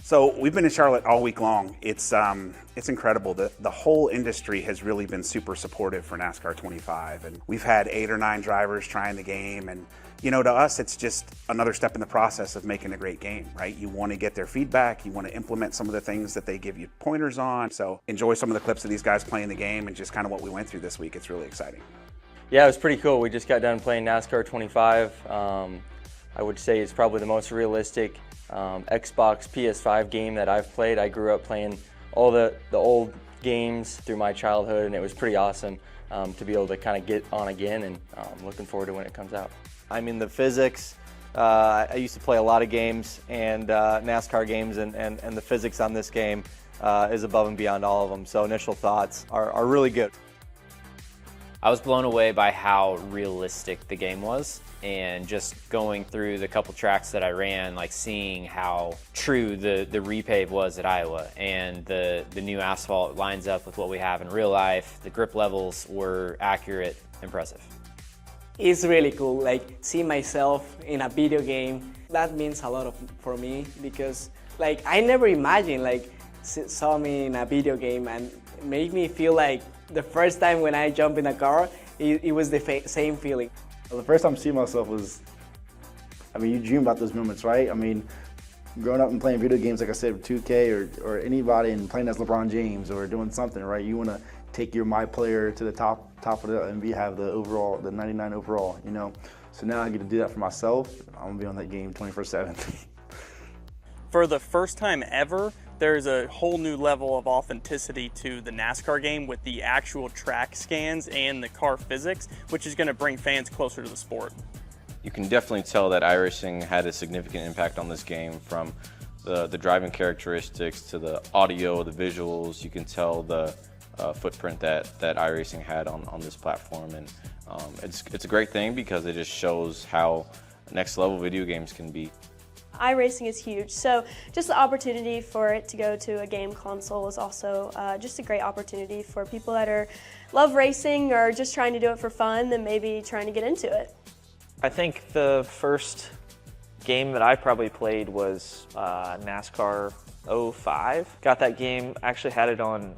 So we've been in Charlotte all week long. It's incredible. The whole industry has really been super supportive for NASCAR 25, and we've had 8 or 9 drivers trying the game, and you know, to us, it's just another step in the process of making a great game, right? You want to get their feedback, you want to implement some of the things that they give you pointers on. So enjoy some of the clips of these guys playing the game and just kind of what we went through this week. It's really exciting. Yeah, it was pretty cool. We just got done playing NASCAR 25. I would say it's probably the most realistic Xbox PS5 game that I've played. I grew up playing all the old games through my childhood, and it was pretty awesome to be able to kind of get on again, and looking forward to when it comes out. I mean, the physics, I used to play a lot of games, and NASCAR games, and the physics on this game is above and beyond all of them. So initial thoughts are really good. I was blown away by how realistic the game was, and just going through the couple tracks that I ran, like seeing how true the repave was at Iowa, and the new asphalt lines up with what we have in real life. The grip levels were accurate, impressive. It's really cool, like see myself in a video game. That means a lot for me, because like I never imagined like saw me in a video game, and made me feel like the first time when I jumped in a car, it was the same feeling. Well, the first time I see myself was, I mean, you dream about those moments, right? I mean, growing up and playing video games, like I said, with 2K or anybody, and playing as LeBron James or doing something, right? You want to take your my player to the top of the, and have the overall, the 99 overall, you know? So now I get to do that for myself. I'm gonna be on that game 24/7. For the first time ever, there's a whole new level of authenticity to the NASCAR game with the actual track scans and the car physics, which is going to bring fans closer to the sport. You can definitely tell that iRacing had a significant impact on this game, from the driving characteristics to the audio, the visuals. You can tell the footprint that iRacing had on this platform, and it's a great thing because it just shows how next level video games can be. iRacing is huge, so just the opportunity for it to go to a game console is also just a great opportunity for people that love racing or just trying to do it for fun and maybe trying to get into it. I think the first game that I probably played was NASCAR 05. Got that game, actually had it on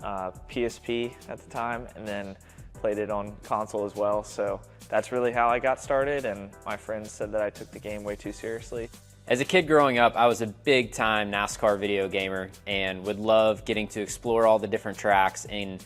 PSP at the time, and then played it on console as well, so that's really how I got started, and my friends said that I took the game way too seriously. As a kid growing up, I was a big time NASCAR video gamer and would love getting to explore all the different tracks and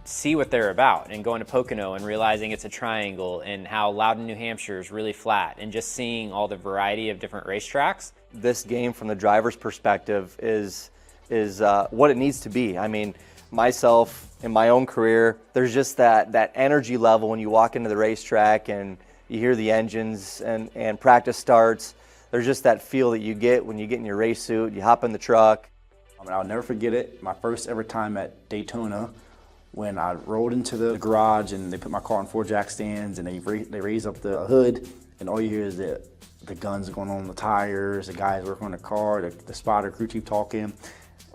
see what they're about, and going to Pocono and realizing it's a triangle, and how Loudon, New Hampshire is really flat, and just seeing all the variety of different racetracks. This game from the driver's perspective is what it needs to be. I mean, myself in my own career, there's just that energy level when you walk into the racetrack and you hear the engines and practice starts. There's just that feel that you get when you get in your race suit, you hop in the truck. I mean, I'll never forget it. My first ever time at Daytona, when I rolled into the garage and they put my car on 4 jack stands, and they raise up the hood, and all you hear is the guns going on the tires, the guys working on the car, the spotter crew chief talking.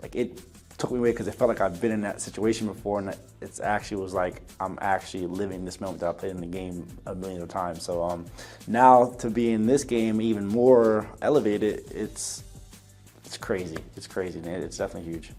Like, it took me away because it felt like I've been in that situation before, and it actually was like I'm actually living this moment that I played in the game a million of times. So now to be in this game even more elevated, it's crazy. It's crazy, man. It's definitely huge.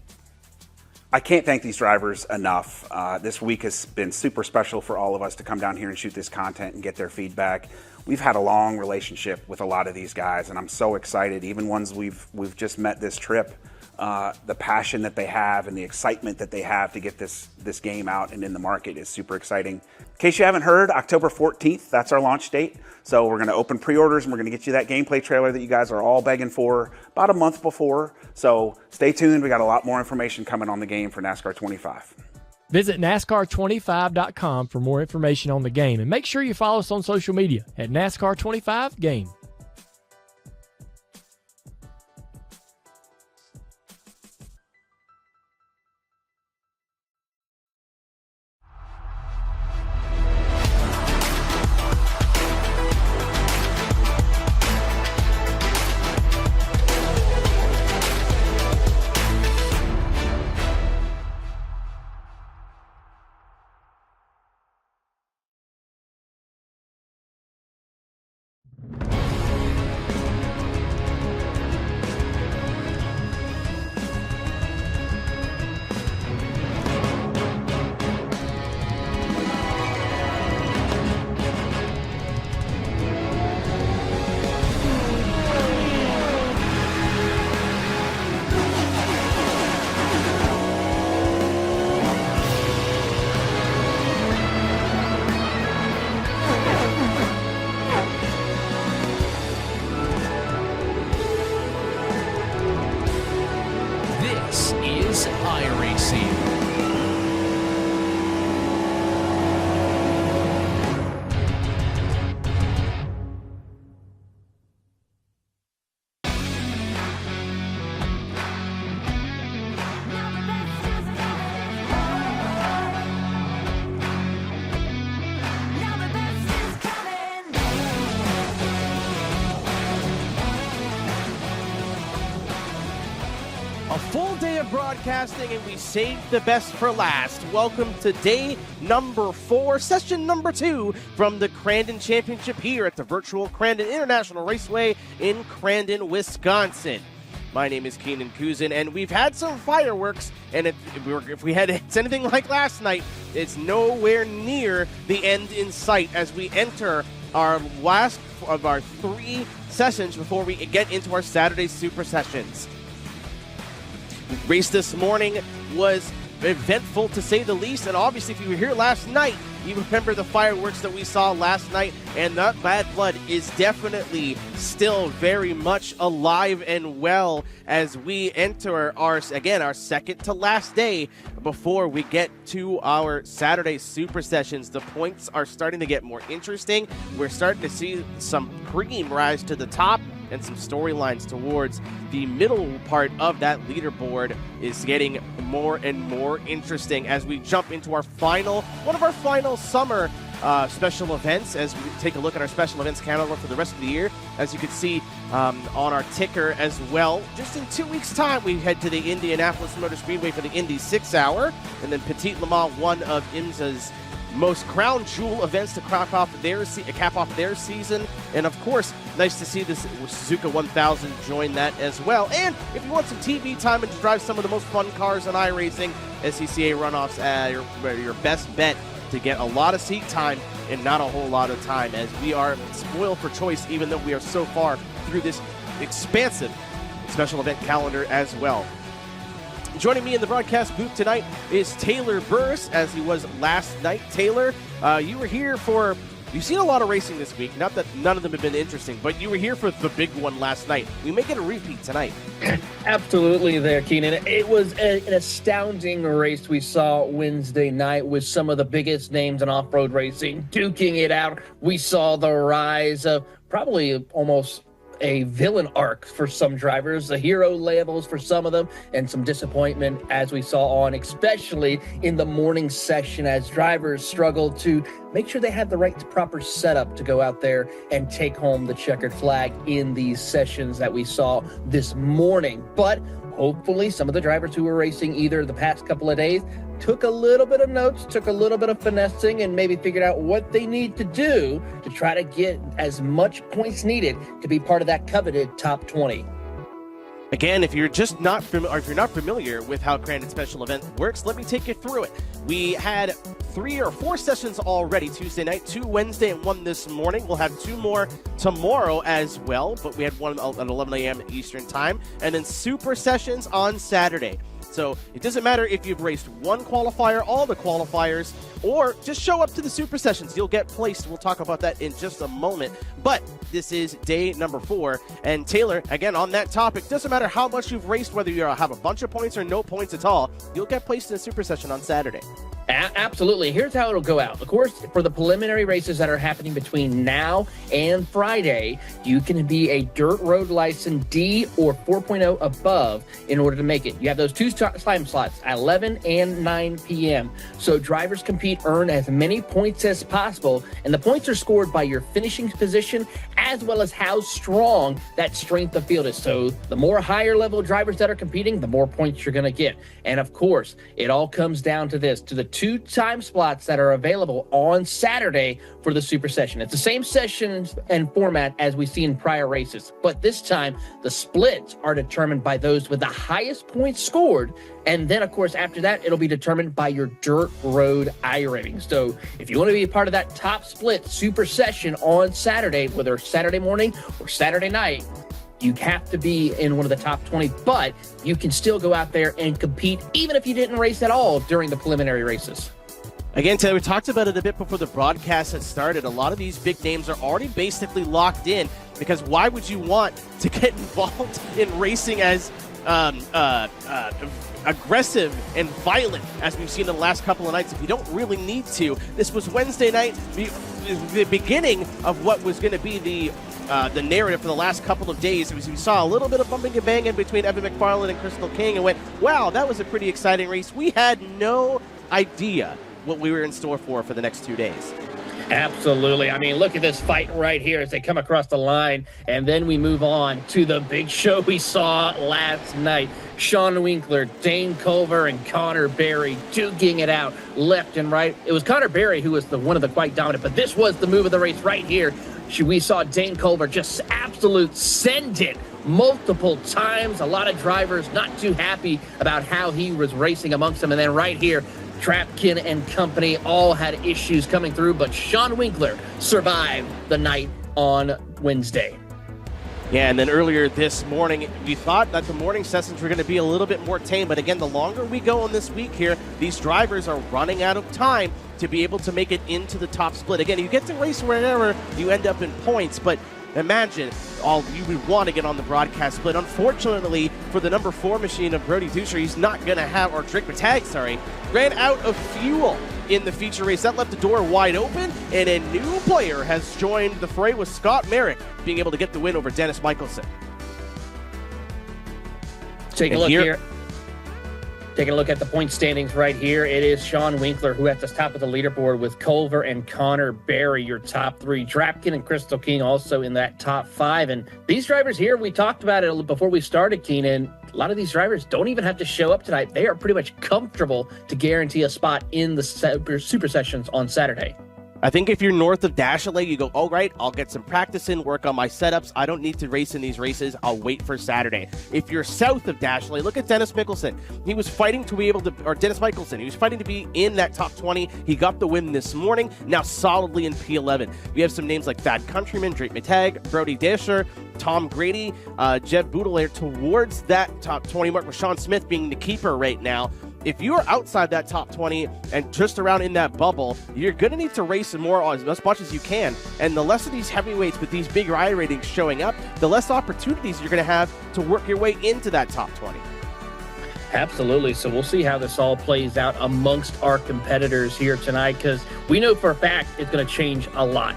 I can't thank these drivers enough. This week has been super special for all of us to come down here and shoot this content and get their feedback. We've had a long relationship with a lot of these guys, and I'm so excited. Even ones we've just met this trip. The passion that they have and the excitement that they have to get this game out and in the market is super exciting. In case you haven't heard, October 14th, that's our launch date. So we're going to open pre-orders, and we're going to get you that gameplay trailer that you guys are all begging for about a month before. So stay tuned. We got a lot more information coming on the game for NASCAR 25. Visit NASCAR25.com for more information on the game, and make sure you follow us on social media at NASCAR25 Game. This is iRacing. Full day of broadcasting, and we saved the best for last. Welcome to day number 4, session number 2 from the Crandon Championship here at the virtual Crandon International Raceway in Crandon, Wisconsin. My name is Keenan Kuzin, and we've had some fireworks, and if it's anything like last night, it's nowhere near the end in sight as we enter our last of our 3 sessions before we get into our Saturday Super Sessions. Race this morning was eventful to say the least, and obviously if you were here last night, you remember the fireworks that we saw last night, and that bad blood is definitely still very much alive and well as we enter our second to last day before we get to our Saturday Super Sessions. The points are starting to get more interesting. We're starting to see some cream rise to the top, and some storylines towards the middle part of that leaderboard is getting more and more interesting as we jump into one of our final summer special events, as we take a look at our special events calendar for the rest of the year. As you can see on our ticker as well, just in 2 weeks' time, we head to the Indianapolis Motor Speedway for the Indy 6 Hour, and then Petit Le Mans, one of IMSA's most crown jewel events to cap off their season. And of course, nice to see this Suzuka 1000 join that as well. And if you want some TV time and to drive some of the most fun cars in iRacing, SCCA runoffs your best bet to get a lot of seat time and not a whole lot of time, as we are spoiled for choice, even though we are so far through this expansive special event calendar as well. Joining me in the broadcast booth tonight is Taylor Burris, as he was last night. Taylor, you were here you've seen a lot of racing this week. Not that none of them have been interesting, but you were here for the big one last night. We may get a repeat tonight. Absolutely there, Keenan. It was an astounding race we saw Wednesday night with some of the biggest names in off-road racing duking it out. We saw the rise of probably almost a villain arc for some drivers, the hero levels for some of them, and some disappointment as we saw especially in the morning session, as drivers struggled to make sure they had the right proper setup to go out there and take home the checkered flag in these sessions that we saw this morning. But hopefully some of the drivers who were racing either the past couple of days took a little bit of notes, took a little bit of finessing, and maybe figured out what they need to do to try to get as much points needed to be part of that coveted top 20. Again, if you're not familiar with how Crandon Special Event works, let me take you through it. We had 3 or 4 sessions already Tuesday night, 2 Wednesday and 1 this morning. We'll have 2 more tomorrow as well, but we had 1 at 11 a.m. Eastern time, and then Super Sessions on Saturday. So it doesn't matter if you've raced 1 qualifier, all the qualifiers, or just show up to the Super Sessions. You'll get placed. We'll talk about that in just a moment. But this is day number 4. And Taylor, again, on that topic, doesn't matter how much you've raced, whether you have a bunch of points or no points at all, you'll get placed in a Super Session on Saturday. Absolutely. Here's how it'll go out. Of course, for the preliminary races that are happening between now and Friday, you can be a dirt road license D or 4.0 above in order to make it. You have those 2 time slots, 11 and 9 p.m. So drivers compete, earn as many points as possible, and the points are scored by your finishing position as well as how strong that strength of field is. So the more higher level drivers that are competing, the more points you're going to get. And of course, it all comes down to this, to the 2 time slots that are available on Saturday for the Super Session. It's the same session and format as we see in prior races, but this time the splits are determined by those with the highest points scored. And then, of course, after that, it'll be determined by your dirt road iRating. So if you want to be a part of that top split Super Session on Saturday, whether Saturday morning or Saturday night, you have to be in one of the top 20, but you can still go out there and compete even if you didn't race at all during the preliminary races. Again, Taylor, we talked about it a bit before the broadcast had started. A lot of these big names are already basically locked in, because why would you want to get involved in racing as aggressive and violent as we've seen in the last couple of nights if you don't really need to? This was Wednesday night, the beginning of what was going to be the narrative for the last couple of days. We saw a little bit of bumping and banging between Evan McFarland and Crystal King and went, wow, that was a pretty exciting race. We had no idea what we were in store for the next 2 days. Absolutely. I mean, look at this fight right here as they come across the line. And then we move on to the big show we saw last night. Sean Winkler, Dane Culver, and Connor Berry duking it out left and right. It was Connor Berry who was one of the quite dominant, but this was the move of the race right here. We saw Dane Culver just absolute send it multiple times. A lot of drivers not too happy about how he was racing amongst them. And then right here, Trapkin and company all had issues coming through, but Sean Winkler survived the night on Wednesday. Yeah, and then earlier this morning, we thought that the morning sessions were going to be a little bit more tame, but again, the longer we go on this week here, these drivers are running out of time to be able to make it into the top split. Again, you get to race wherever you end up in points, but imagine all you would want to get on the broadcast split. Unfortunately, for the number 4 machine of Brody Duscher, he's not going to have, or Drake Matag, sorry, ran out of fuel in the feature race. That left the door wide open, and a new player has joined the fray with Scott Merrick being able to get the win over Dennis Michelson. Take a look here. Taking a look at the point standings right here, it is Sean Winkler who at the top of the leaderboard with Culver and Connor Berry, your top 3. Drapkin and Crystal King also in that top 5. And these drivers here, we talked about it before we started, Keenan. A lot of these drivers don't even have to show up tonight. They are pretty much comfortable to guarantee a spot in the super sessions on Saturday. I think if you're north of Dashley, you go, all right, I'll get some practice in, work on my setups. I don't need to race in these races. I'll wait for Saturday. If you're south of Dashley, look at Dennis Michelson. He was fighting to be able to, or Dennis Michelson, he was fighting to be in that top 20. He got the win this morning, now solidly in P11. We have some names like Thad Countryman, Drake Matag, Brody Duscher, Tom Grady, Jeb Boudelaire towards that top 20 mark, with Sean Smith being the keeper right now. If you're outside that top 20 and just around in that bubble, you're going to need to race more as much as you can. And the less of these heavyweights with these big I ratings showing up, the less opportunities you're going to have to work your way into that top 20. Absolutely. So we'll see how this all plays out amongst our competitors here tonight, because we know for a fact it's going to change a lot.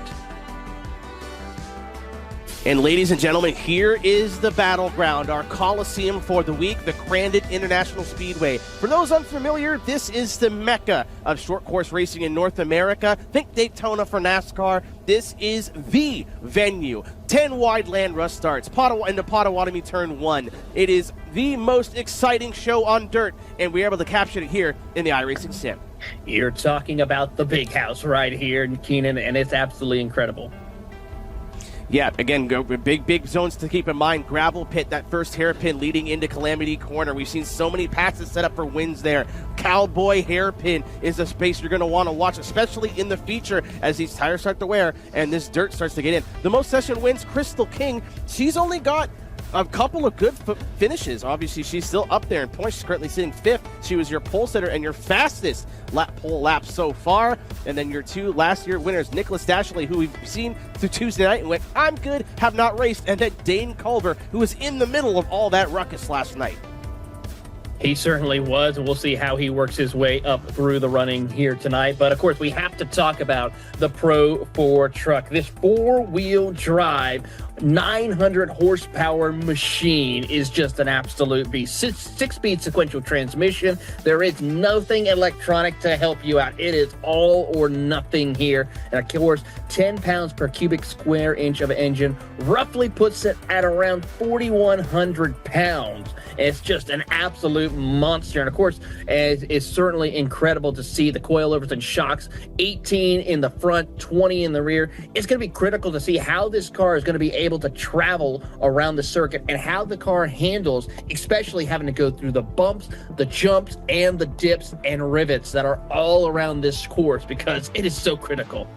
And ladies and gentlemen, here is the battleground, our Coliseum for the week, the Crandon International Speedway. For those unfamiliar, this is the mecca of short course racing in North America. Think Daytona for NASCAR. This is the venue. 10 wide land rush starts into Potawatomi Turn 1. It is the most exciting show on dirt, and we're able to capture it here in the iRacing Sim. You're talking about the big house right here, Keenan, and it's absolutely incredible. Yeah, again, big zones to keep in mind. Gravel pit, that first hairpin leading into Calamity Corner. We've seen so many passes set up for wins there. Cowboy hairpin is a space you're going to want to watch, especially in the feature as these tires start to wear and this dirt starts to get in. The most session wins, Crystal King. She's only got a couple of good finishes. Obviously, she's still up there in points. She's currently sitting 5th. She was your pole sitter and your fastest pole lap so far. And then your 2 last year winners, Nicholas Dashley, who we've seen through Tuesday night and went, I'm good, have not raced. And then Dane Culver, who was in the middle of all that ruckus last night. He certainly was, and we'll see how he works his way up through the running here tonight. But, of course, we have to talk about the Pro 4 truck. This 4-wheel drive, 900 horsepower machine is just an absolute beast. 6-speed sequential transmission. There is nothing electronic to help you out. It is all or nothing here. And, of course, 10 pounds per cubic square inch of engine roughly puts it at around 4,100 pounds. It's just an absolute monster. And of course, it's certainly incredible to see the coilovers and shocks, 18 in the front, 20 in the rear. It's going to be critical to see how this car is going to be able to travel around the circuit and how the car handles, especially having to go through the bumps, the jumps, and the dips and rivets that are all around this course, because it is so critical.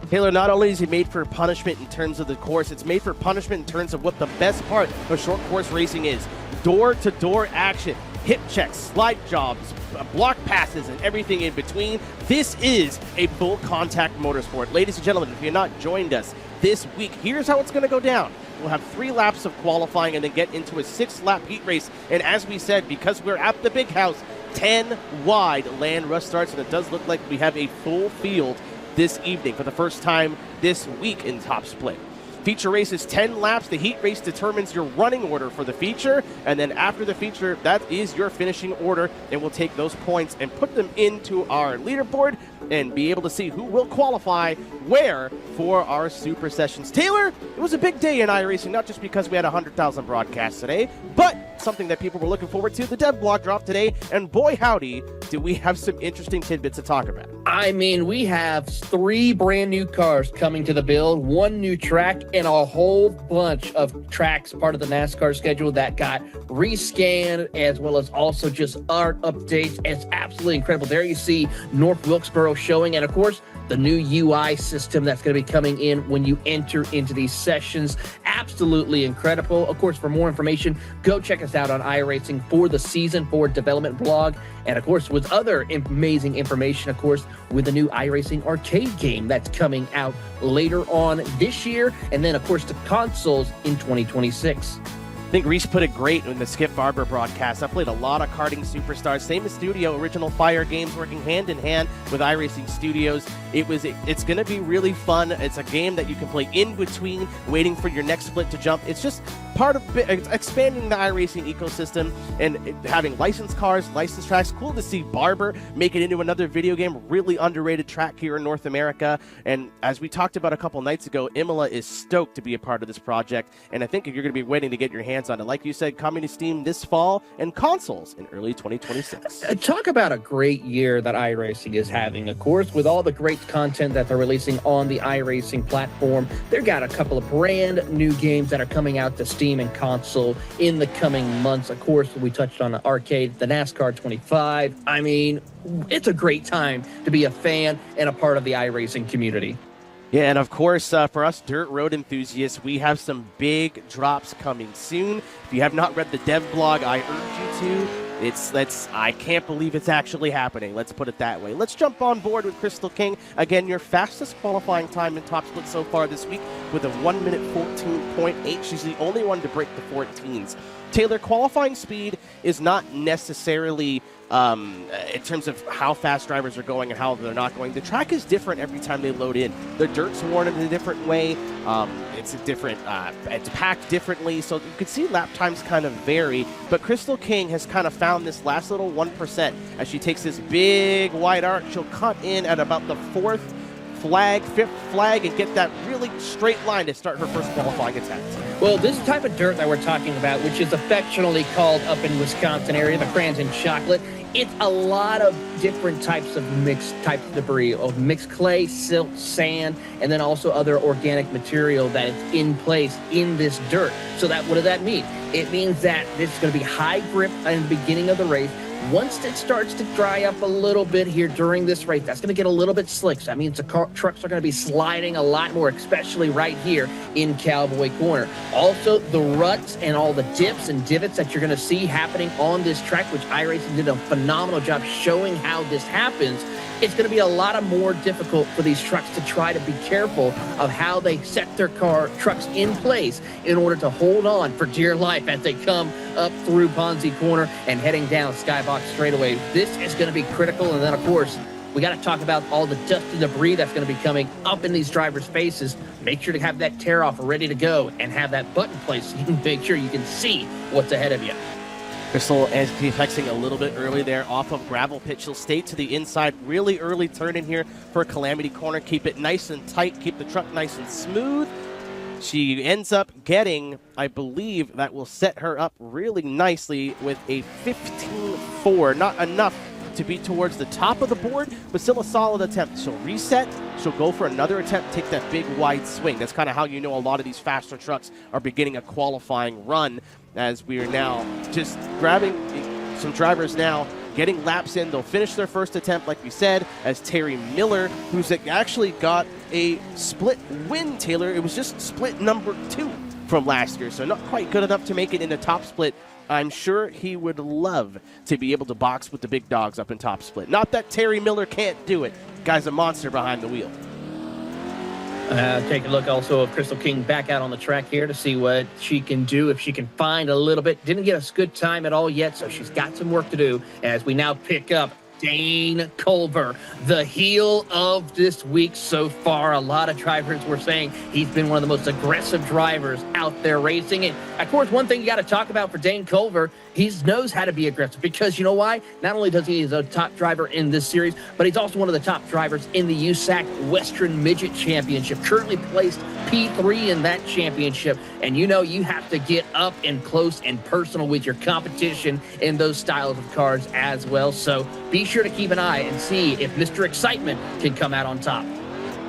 Taylor, not only is it made for punishment in terms of the course, it's made for punishment in terms of what the best part of short course racing is. Door-to-door action, hip checks, slide jobs, block passes, and everything in between. This is a full contact motorsport. Ladies and gentlemen, if you're not joined us this week, here's how it's going to go down. We'll have 3 laps of qualifying and then get into a 6-lap heat race. And as we said, because we're at the big house, 10 wide land rush starts, and it does look like we have a full field this evening for the first time this week in Top Split. Feature race is 10 laps. The heat race determines your running order for the feature, and then after the feature, that is your finishing order, and we'll take those points and put them into our leaderboard and be able to see who will qualify where for our Super Sessions. Taylor, it was a big day in iRacing, not just because we had 100,000 broadcasts today, but something that people were looking forward to. The dev blog dropped today, and boy howdy, do we have some interesting tidbits to talk about. I mean, we have 3 brand new cars coming to the build, 1 new track, and a whole bunch of tracks part of the NASCAR schedule that got rescanned, as well as also just art updates. It's absolutely incredible. There you see North Wilkesboro showing, and of course, the new UI system that's going to be coming in when you enter into these sessions. Absolutely incredible. Of course, for more information, go check us out on iRacing for the Season 4 development blog. And of course, with other amazing information, of course, with the new iRacing arcade game that's coming out later on this year. And then, of course, the consoles in 2026. I think Reese put it great in the Skip Barber broadcast. I played a lot of karting superstars. Same as Studio, Original Fire Games, working hand in hand with iRacing Studios. It's going to be really fun. It's a game that you can play in between, waiting for your next split to jump. It's just part of expanding the iRacing ecosystem and having licensed cars, licensed tracks. Cool to see Barber make it into another video game. Really underrated track here in North America. And as we talked about a couple nights ago, Imola is stoked to be a part of this project. And I think you're going to be waiting to get your hands on it. Like you said, coming to Steam this fall and consoles in early 2026. Talk about a great year that iRacing is having. Of course, with all the great content that they're releasing on the iRacing platform, they've got a couple of brand new games that are coming out to Steam and console in the coming months. Of course, we touched on the arcade, the NASCAR 25. I mean, it's a great time to be a fan and a part of the iRacing community. Yeah, and of course, for us dirt road enthusiasts, we have some big drops coming soon. If you have not read the dev blog, I urge you to. I can't believe it's actually happening. Let's put it that way. Let's jump on board with Crystal King. Again, your fastest qualifying time in top split so far this week with a 1 minute 14.8. She's the only one to break the 14s. Taylor, qualifying speed is not necessarily in terms of how fast drivers are going and how they're not going. The track is different every time they load in. The dirt's worn in a different way. It's packed differently, so you can see lap times kind of vary. But Crystal King has kind of found this last little 1% as she takes this big wide arc. She'll cut in at about the 4th flag, 5th flag, and get that really straight line to start her first qualifying attempt. Well, this type of dirt that we're talking about, which is affectionately called up in Wisconsin area, the Crandon chocolate, it's a lot of different types of mixed types of debris, of mixed clay, silt, sand, and then also other organic material that is in place in this dirt. So what does that mean? It means that this is going to be high grip in the beginning of the race. Once it starts to dry up a little bit here during this race, that's going to get a little bit slick. So that means the trucks are going to be sliding a lot more, especially right here in Cowboy Corner. Also, the ruts and all the dips and divots that you're going to see happening on this track, which iRacing did a phenomenal job showing how this happens. It's going to be a lot more difficult for these trucks to try to be careful of how they set their trucks in place in order to hold on for dear life as they come up through Ponzi Corner and heading down Skybox straightaway. This is going to be critical. And then, of course, we got to talk about all the dust and debris that's going to be coming up in these drivers' faces. Make sure to have that tear off ready to go and have that button placed so you can make sure you can see what's ahead of you. Crystal flexing a little bit early there off of gravel pit. She'll stay to the inside. Really early turn in here for Calamity Corner. Keep it nice and tight. Keep the truck nice and smooth. She ends up getting, I believe, that will set her up really nicely with a 15.4. Not enough to be towards the top of the board, but still a solid attempt. She'll reset. She'll go for another attempt, take that big wide swing. That's kind of how you know a lot of these faster trucks are beginning a qualifying run, as we are now just grabbing some drivers now, getting laps in. They'll finish their first attempt, like we said, as Terry Miller, who's actually got a split win, Taylor. It was just split number 2 from last year, so not quite good enough to make it in the top split. I'm sure he would love to be able to box with the big dogs up in top split. Not that Terry Miller can't do it. Guy's a monster behind the wheel. Take a look also of Crystal King back out on the track here to see what she can do, if she can find a little bit. Didn't get a good time at all yet, so she's got some work to do as we now pick up Dane Culver, the heel of this week so far. A lot of drivers were saying he's been one of the most aggressive drivers out there racing. And of course, one thing you got to talk about for Dane Culver, he knows how to be aggressive, because you know why? Not only does he's a top driver in this series, but he's also one of the top drivers in the USAC Western Midget Championship, currently placed P3 in that championship. And you know you have to get up and close and personal with your competition in those styles of cars as well. So be sure to keep an eye and see if Mr. Excitement can come out on top.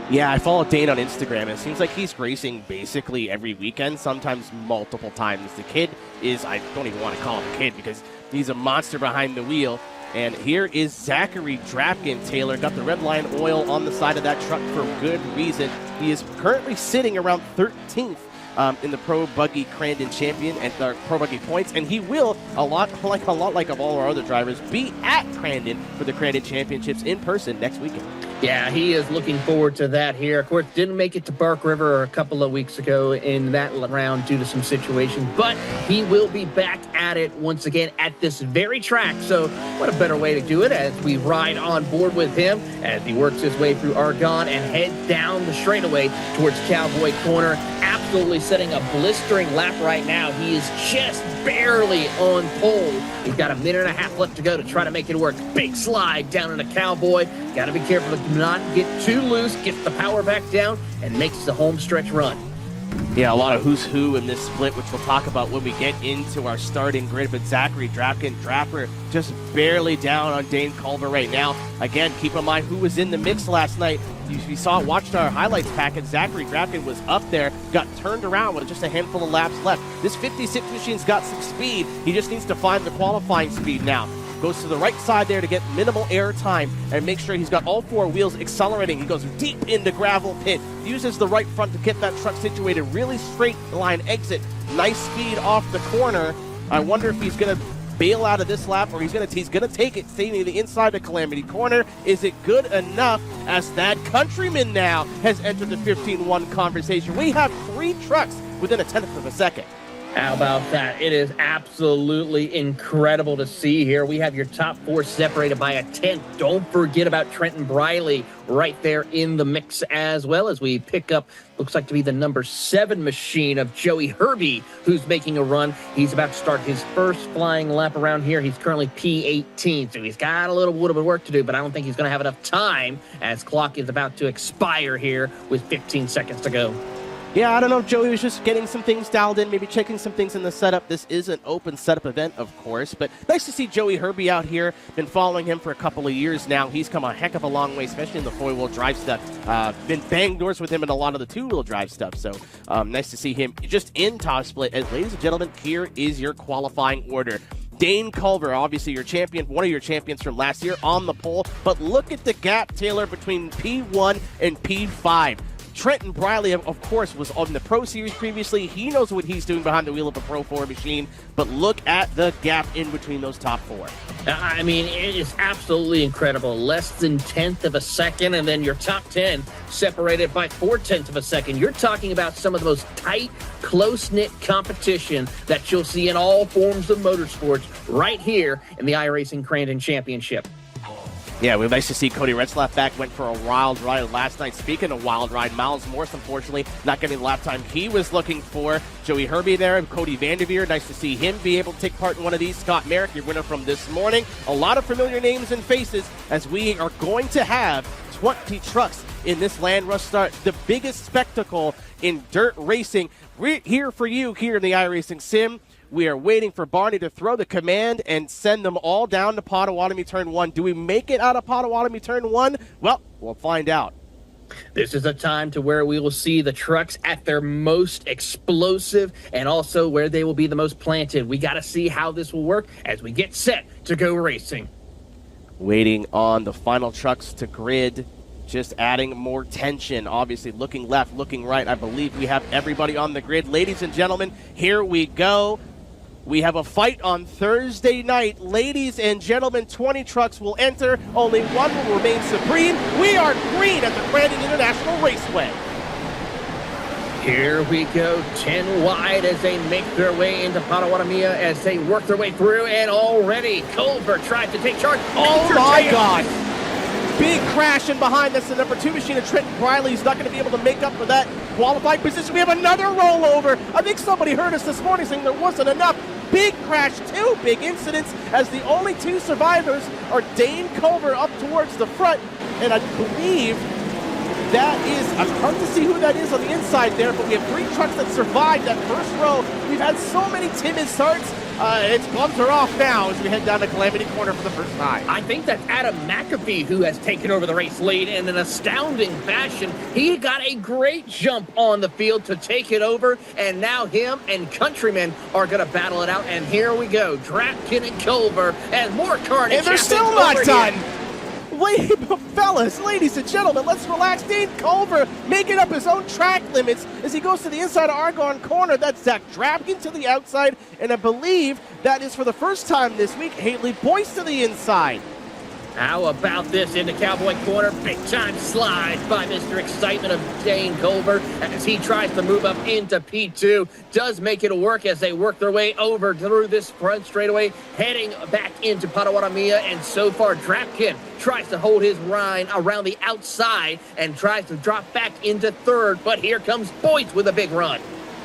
Yeah, I follow Dane on Instagram, and it seems like he's racing basically every weekend, sometimes multiple times. The kid is, I don't even want to call him a kid because he's a monster behind the wheel. And here is Zachary Drapkin. Taylor got the red line oil on the side of that truck for good reason. He is currently sitting around 13th in the Pro Buggy Crandon Champion and Pro Buggy points, and he will, a lot like of all our other drivers, be at Crandon for the Crandon Championships in person next weekend. Yeah, he is looking forward to that here. Of course, didn't make it to Bark River a couple of weeks ago in that round due to some situations, but he will be back at it once again at this very track. So what a better way to do it as we ride on board with him as he works his way through Argonne and head down the straightaway towards Cowboy Corner. Absolutely setting a blistering lap right now. He is just barely on pole. He's got a minute and a half left to go to try to make it work. Big slide down into Cowboy. Got to be careful to not get too loose, gets the power back down, and makes the home stretch run. Yeah, a lot of who's who in this split, which we'll talk about when we get into our starting grid. But Zachary Drapkin just barely down on Dane Culver right now. Again, keep in mind who was in the mix last night. You watched our highlights packet. Zachary Drapkin was up there, got turned around with just a handful of laps left. This 56 machine's got some speed. He just needs to find the qualifying speed now. Goes to the right side there to get minimal air time and make sure he's got all four wheels accelerating. He goes deep into gravel pit, uses the right front to get that truck situated, really straight line exit, nice speed off the corner. I wonder if he's going to bail out of this lap or he's going to take it, staying to the inside of Calamity Corner. Is it good enough as that Countryman now has entered the 15-1 conversation? We have 3 trucks within a tenth of a second. How about that? It is absolutely incredible to see here. We have your top 4 separated by a tenth. Don't forget about Trenton Briley right there in the mix as well as we pick up, looks like to be the number 7 machine of Joey Herbie, who's making a run. He's about to start his first flying lap around here. He's currently P18, so he's got a little bit of work to do, but I don't think he's going to have enough time as clock is about to expire here with 15 seconds to go. Yeah, I don't know. Joey was just getting some things dialed in, maybe checking some things in the setup. This is an open setup event, of course, but nice to see Joey Herbie out here. Been following him for a couple of years now. He's come a heck of a long way, especially in the 4-wheel drive stuff. Been banged doors with him in a lot of the 2-wheel drive stuff, so nice to see him just in top split. And ladies and gentlemen, here is your qualifying order. Dane Culver, obviously your champion, one of your champions from last year, on the pole, but look at the gap, Taylor, between P1 and P5. Trenton Briley, of course, was on the Pro Series previously. He knows what he's doing behind the wheel of a Pro 4 machine, but look at the gap in between those top 4. I mean, it is absolutely incredible. Less than 1/10 of a second, and then your top 10 separated by 4/10 of a second. You're talking about some of the most tight, close-knit competition that you'll see in all forms of motorsports right here in the iRacing Crandon Championship. Yeah, we're nice to see Cody Retzlaff back. Went for a wild ride last night. Speaking of wild ride, Miles Morse, unfortunately, not getting the lap time he was looking for. Joey Herbie there and Cody Vanderveer. Nice to see him be able to take part in one of these. Scott Merrick, your winner from this morning. A lot of familiar names and faces as we are going to have 20 trucks in this Land Rush start. The biggest spectacle in dirt racing. We're here for you here in the iRacing Sim. We are waiting for Barney to throw the command and send them all down to Potawatomi Turn 1. Do we make it out of Potawatomi Turn 1? Well, we'll find out. This is a time to where we will see the trucks at their most explosive and also where they will be the most planted. We got to see how this will work as we get set to go racing. Waiting on the final trucks to grid. Just adding more tension, obviously looking left, looking right. I believe we have everybody on the grid. Ladies and gentlemen, here we go. We have a fight on Thursday night. Ladies and gentlemen, 20 trucks will enter. Only one will remain supreme. We are green at the Crandon International Raceway. Here we go, 10 wide as they make their way into Potawatomi as they work their way through, and already Culver tries to take charge. Oh my God! Big crash in behind. That's the number 2 machine of Trenton Briley. He's not going to be able to make up for that qualified position. We have another rollover. I think somebody heard us this morning saying there wasn't enough. Big crash, 2 big incidents, as the only 2 survivors are Dane Culver up towards the front, and I believe that is, it's hard to see who that is on the inside there, but we have 3 trucks that survived that first row. We've had so many timid starts. Its gloves are off now as we head down to Calamity Corner for the first time. I think that's Adam McAfee who has taken over the race lead in an astounding fashion. He got a great jump on the field to take it over, and now him and Countryman are going to battle it out. And here we go, Drapkin and Culver, and more carnage. And they're still not done. Wait, fellas, ladies and gentlemen, let's relax. Dane Culver making up his own track limits as he goes to the inside of Argonne Corner. That's Zach Drapkin to the outside, and I believe that is for the first time this week, Haley Boyce to the inside. How about this into Cowboy Corner? Big time slide by Mr. Excitement of Dane Culver as he tries to move up into P2. Does make it work as they work their way over through this front straightaway, heading back into Potawatomi. And so far, Drapkin tries to hold his line around the outside and tries to drop back into third. But here comes Boyce with a big run.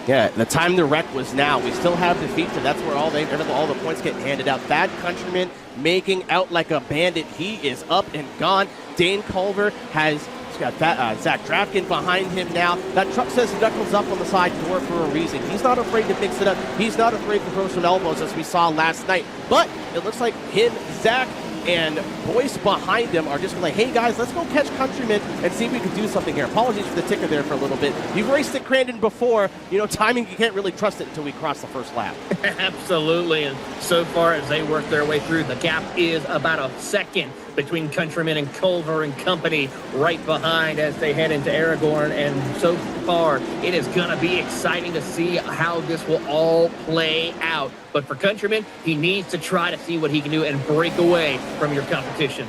Yeah, the time to wreck was now. We still have the feature. That's where all the points get handed out. Bad Countryman making out like a bandit. He is up and gone. Dane Culver has got Zach Drapkin behind him now. That truck says knuckles up on the side door for a reason. He's not afraid to mix it up. He's not afraid to throw some elbows as we saw last night. But it looks like him, Zach, and Boyce behind him are just like, hey guys, let's go catch Countryman and see if we can do something here. Apologies for the ticker there for a little bit. You've raced at Crandon before. You know, timing, you can't really trust it until we cross the first lap. Absolutely, and so far as they work their way through, the gap is about a second between Countryman and Culver and company right behind as they head into Aragorn. And so far, it is going to be exciting to see how this will all play out. But for Countryman, he needs to try to see what he can do and break away from your competition.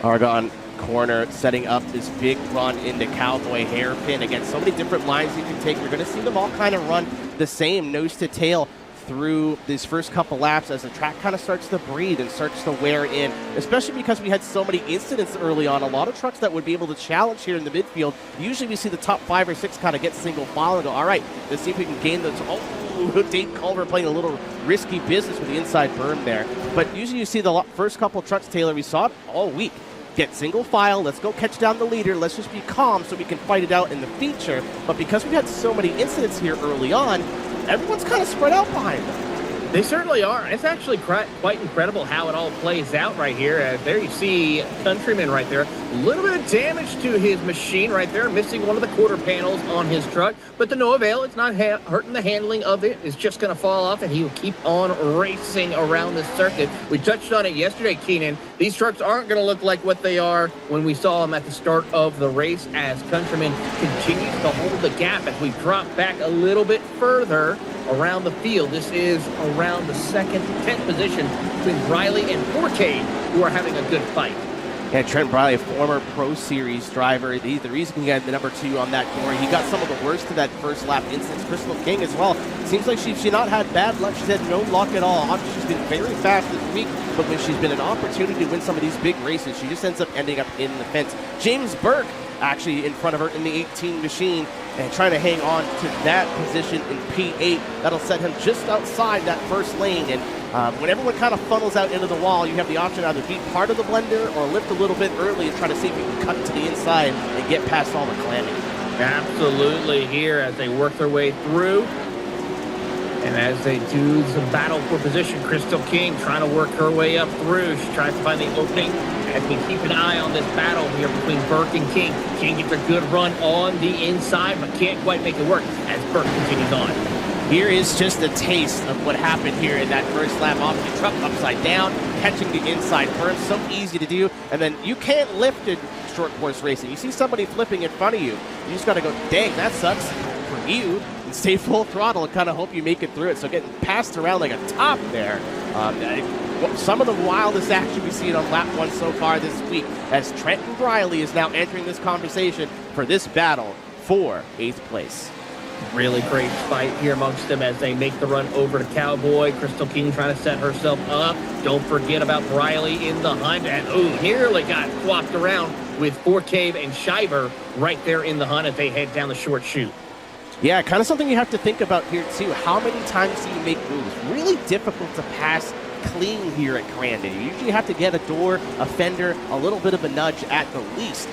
Argonne Corner setting up this big run into Cowboy Hairpin. Again, so many different lines you can take. You're going to see them all kind of run the same nose to tail through these first couple laps as the track kind of starts to breathe and starts to wear in, especially because we had so many incidents early on. A lot of trucks that would be able to challenge here in the midfield. Usually we see the top 5 or 6 kind of get single file and go, all right, let's see if we can gain those. Oh, Dane Culver playing a little risky business with the inside berm there. But usually you see the first couple trucks, Taylor, we saw it all week. Get single file, let's go catch down the leader, let's just be calm so we can fight it out in the feature. But because we had so many incidents here early on, everyone's kind of spread out behind them. They certainly are. It's actually quite incredible how it all plays out right here. There you see Countryman right there. A little bit of damage to his machine right there, missing one of the quarter panels on his truck. But to no avail, it's not hurting the handling of it. It's just going to fall off, and he will keep on racing around the circuit. We touched on it yesterday, Keenan. These trucks aren't going to look like what they are when we saw them at the start of the race, as Countryman continues to hold the gap as we drop back a little bit further around the field. This is around the 10th position between Riley and Fourcade, who are having a good fight. Yeah, Trent Briley, a former Pro Series driver. The reason he got the number 2 on that corner, he got some of the worst of that first lap instance. Crystal King as well. Seems like she's not had bad luck. She's had no luck at all. She's been very fast this week, but when she's been an opportunity to win some of these big races, she just ends up ending up in the fence. James Burke actually in front of her in the 18 machine and trying to hang on to that position in P8. That'll set him just outside that first lane. And when everyone kind of funnels out into the wall, you have the option to either beat part of the blender or lift a little bit early and try to see if you can cut to the inside and get past all the clamming. Absolutely, here as they work their way through. And as they do some battle for position, Crystal King trying to work her way up through. She tries to find the opening as we keep an eye on this battle here between Burke and King. King gets a good run on the inside, but can't quite make it work as Burke continues on. Here is just a taste of what happened here in that first lap. Off the truck upside down, catching the inside berm. So easy to do. And then you can't lift in short course racing. You see somebody flipping in front of you. You just got to go, dang, that sucks for you. And stay full throttle and kind of hope you make it through it. So getting passed around like a top there. Some of the wildest action we've seen on lap 1 so far this week, as Trenton Briley is now entering this conversation for this battle for 8th place. Really great fight here amongst them as they make the run over to Cowboy. Crystal King trying to set herself up. Don't forget about Briley in the hunt. And nearly got swapped around with Fourcade and Schreiber right there in the hunt as they head down the short chute. Yeah, kind of something you have to think about here too. How many times do you make moves? Really difficult to pass clean here at Crandon. You usually have to get a door, a fender, a little bit of a nudge at the least.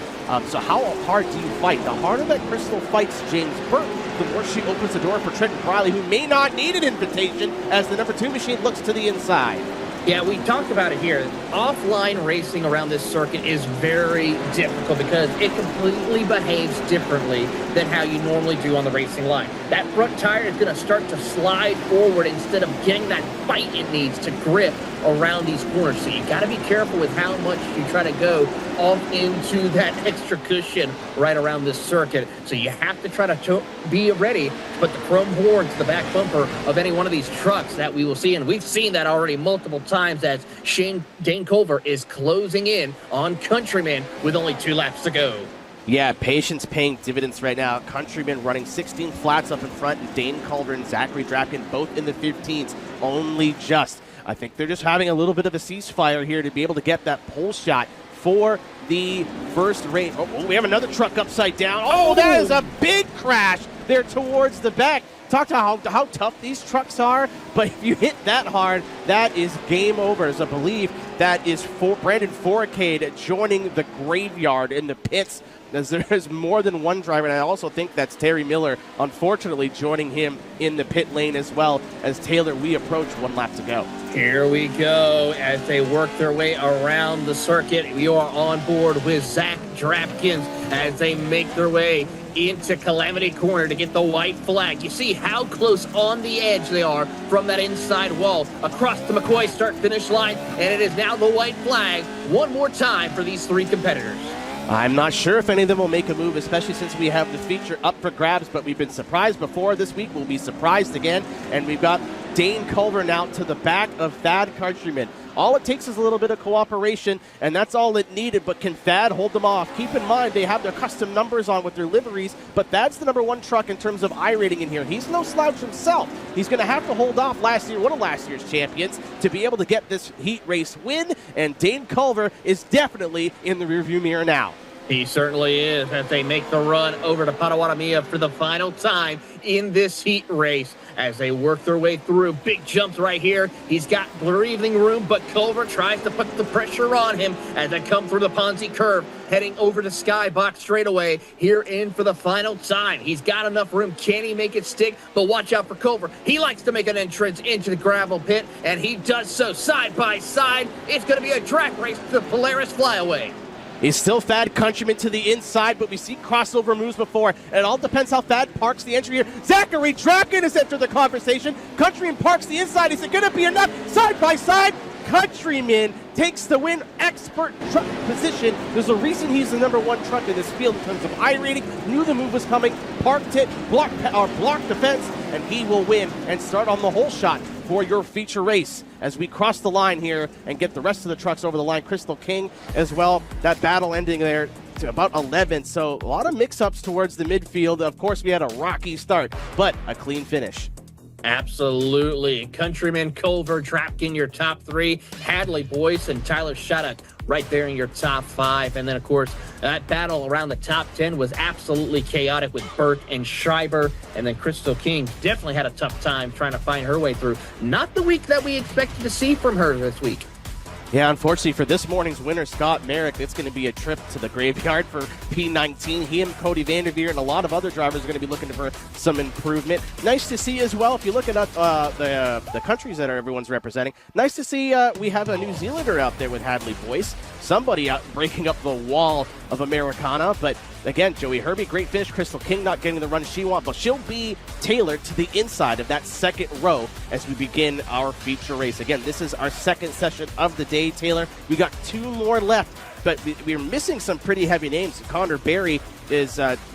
So how hard do you fight? The harder that Crystal fights James Burke, the more she opens the door for Trenton Briley, who may not need an invitation as the number 2 machine looks to the inside. Yeah, we talked about it here. Offline racing around this circuit is very difficult because it completely behaves differently than how you normally do on the racing line. That front tire is going to start to slide forward instead of getting that bite it needs to grip around these corners. So you got to be careful with how much you try to go off into that extra cushion right around this circuit. So you have to try to be ready to put the chrome horn to the back bumper of any one of these trucks that we will see. And we've seen that already multiple times as Dane Culver is closing in on Countryman with only 2 laps to go. Yeah, patience paying dividends right now. Countryman running 16 flats up in front, and Dane Culver and Zachary Drapkin both in the 15s, only just. I think they're just having a little bit of a ceasefire here to be able to get that pole shot for the first race. Oh, we have another truck upside down. Oh, that is a big crash there towards the back. Talk to how tough these trucks are, but if you hit that hard, that is game over. As I believe that is Brandon Fourcade joining the graveyard in the pits, as there's more than one driver, and I also think that's Terry Miller, unfortunately, joining him in the pit lane as well. As Taylor, we approach 1 lap to go. Here we go as they work their way around the circuit. We are on board with Zach Drapkins as they make their way into Calamity Corner to get the white flag. You see how close on the edge they are from that inside wall across the McCoy start-finish line, and it is now the white flag one more time for these 3 competitors. I'm not sure if any of them will make a move, especially since we have the feature up for grabs, but we've been surprised before. This week we'll be surprised again, and we've got Dane Culver now to the back of Thad Countryman. All it takes is a little bit of cooperation, and that's all it needed, but can Thad hold them off? Keep in mind, they have their custom numbers on with their liveries, but Thad's the number 1 truck in terms of iRating in here. He's no slouch himself. He's going to have to hold off one of last year's champions to be able to get this heat race win, and Dane Culver is definitely in the rearview mirror now. He certainly is as they make the run over to Potawatomi for the final time in this heat race as they work their way through. Big jumps right here. He's got breathing room, but Culver tries to put the pressure on him as they come through the Ponzi curve, heading over to Skybox straightaway here in for the final time. He's got enough room. Can he make it stick? But watch out for Culver. He likes to make an entrance into the gravel pit, and he does so side by side. It's going to be a track race to the Polaris Flyaway. He's still Thad Countryman to the inside, but we see crossover moves before. It all depends how Thad parks the entry here. Zachary Drapkin has entered the conversation. Countryman parks the inside. Is it going to be enough? Side by side, Countryman takes the win. Expert truck position. There's a reason he's the number 1 truck in this field in terms of iRating. Knew the move was coming, parked it, blocked the fence, and he will win and start on the hole shot for your feature race as we cross the line here and get the rest of the trucks over the line. Crystal King as well. That battle ending there to about 11. So a lot of mix-ups towards the midfield. Of course, we had a rocky start, but a clean finish. Absolutely. Countryman, Culver, Drapkin, your top 3. Hadley, Boyce, and Tyler Shattuck right there in your top 5. And then, of course, that battle around the top 10 was absolutely chaotic with Burke and Schreiber. And then Crystal King definitely had a tough time trying to find her way through. Not the week that we expected to see from her this week. Yeah, unfortunately for this morning's winner, Scott Merrick, it's going to be a trip to the graveyard for P19. He and Cody Vanderveer and a lot of other drivers are going to be looking for some improvement. Nice to see as well, if you look at the countries that everyone's representing, nice to see we have a New Zealander out there with Hadley Boyce. Somebody out breaking up the wall of Americana, but again, Joey Herbie, great finish. Crystal King not getting the run she wants, but she'll be tailored to the inside of that second row as we begin our feature race. Again, this is our second session of the day, Taylor. We got 2 more left, but we're missing some pretty heavy names. Connor Berry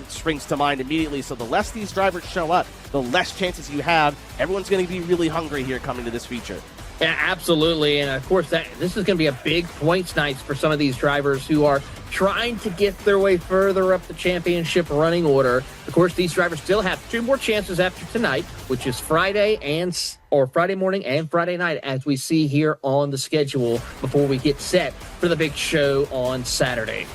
springs to mind immediately, so the less these drivers show up, the less chances you have. Everyone's going to be really hungry here coming to this feature. Yeah, absolutely. And of course, this is going to be a big points night for some of these drivers who are trying to get their way further up the championship running order. Of course, these drivers still have 2 more chances after tonight, which is Friday morning and Friday night, as we see here on the schedule before we get set for the big show on Saturday.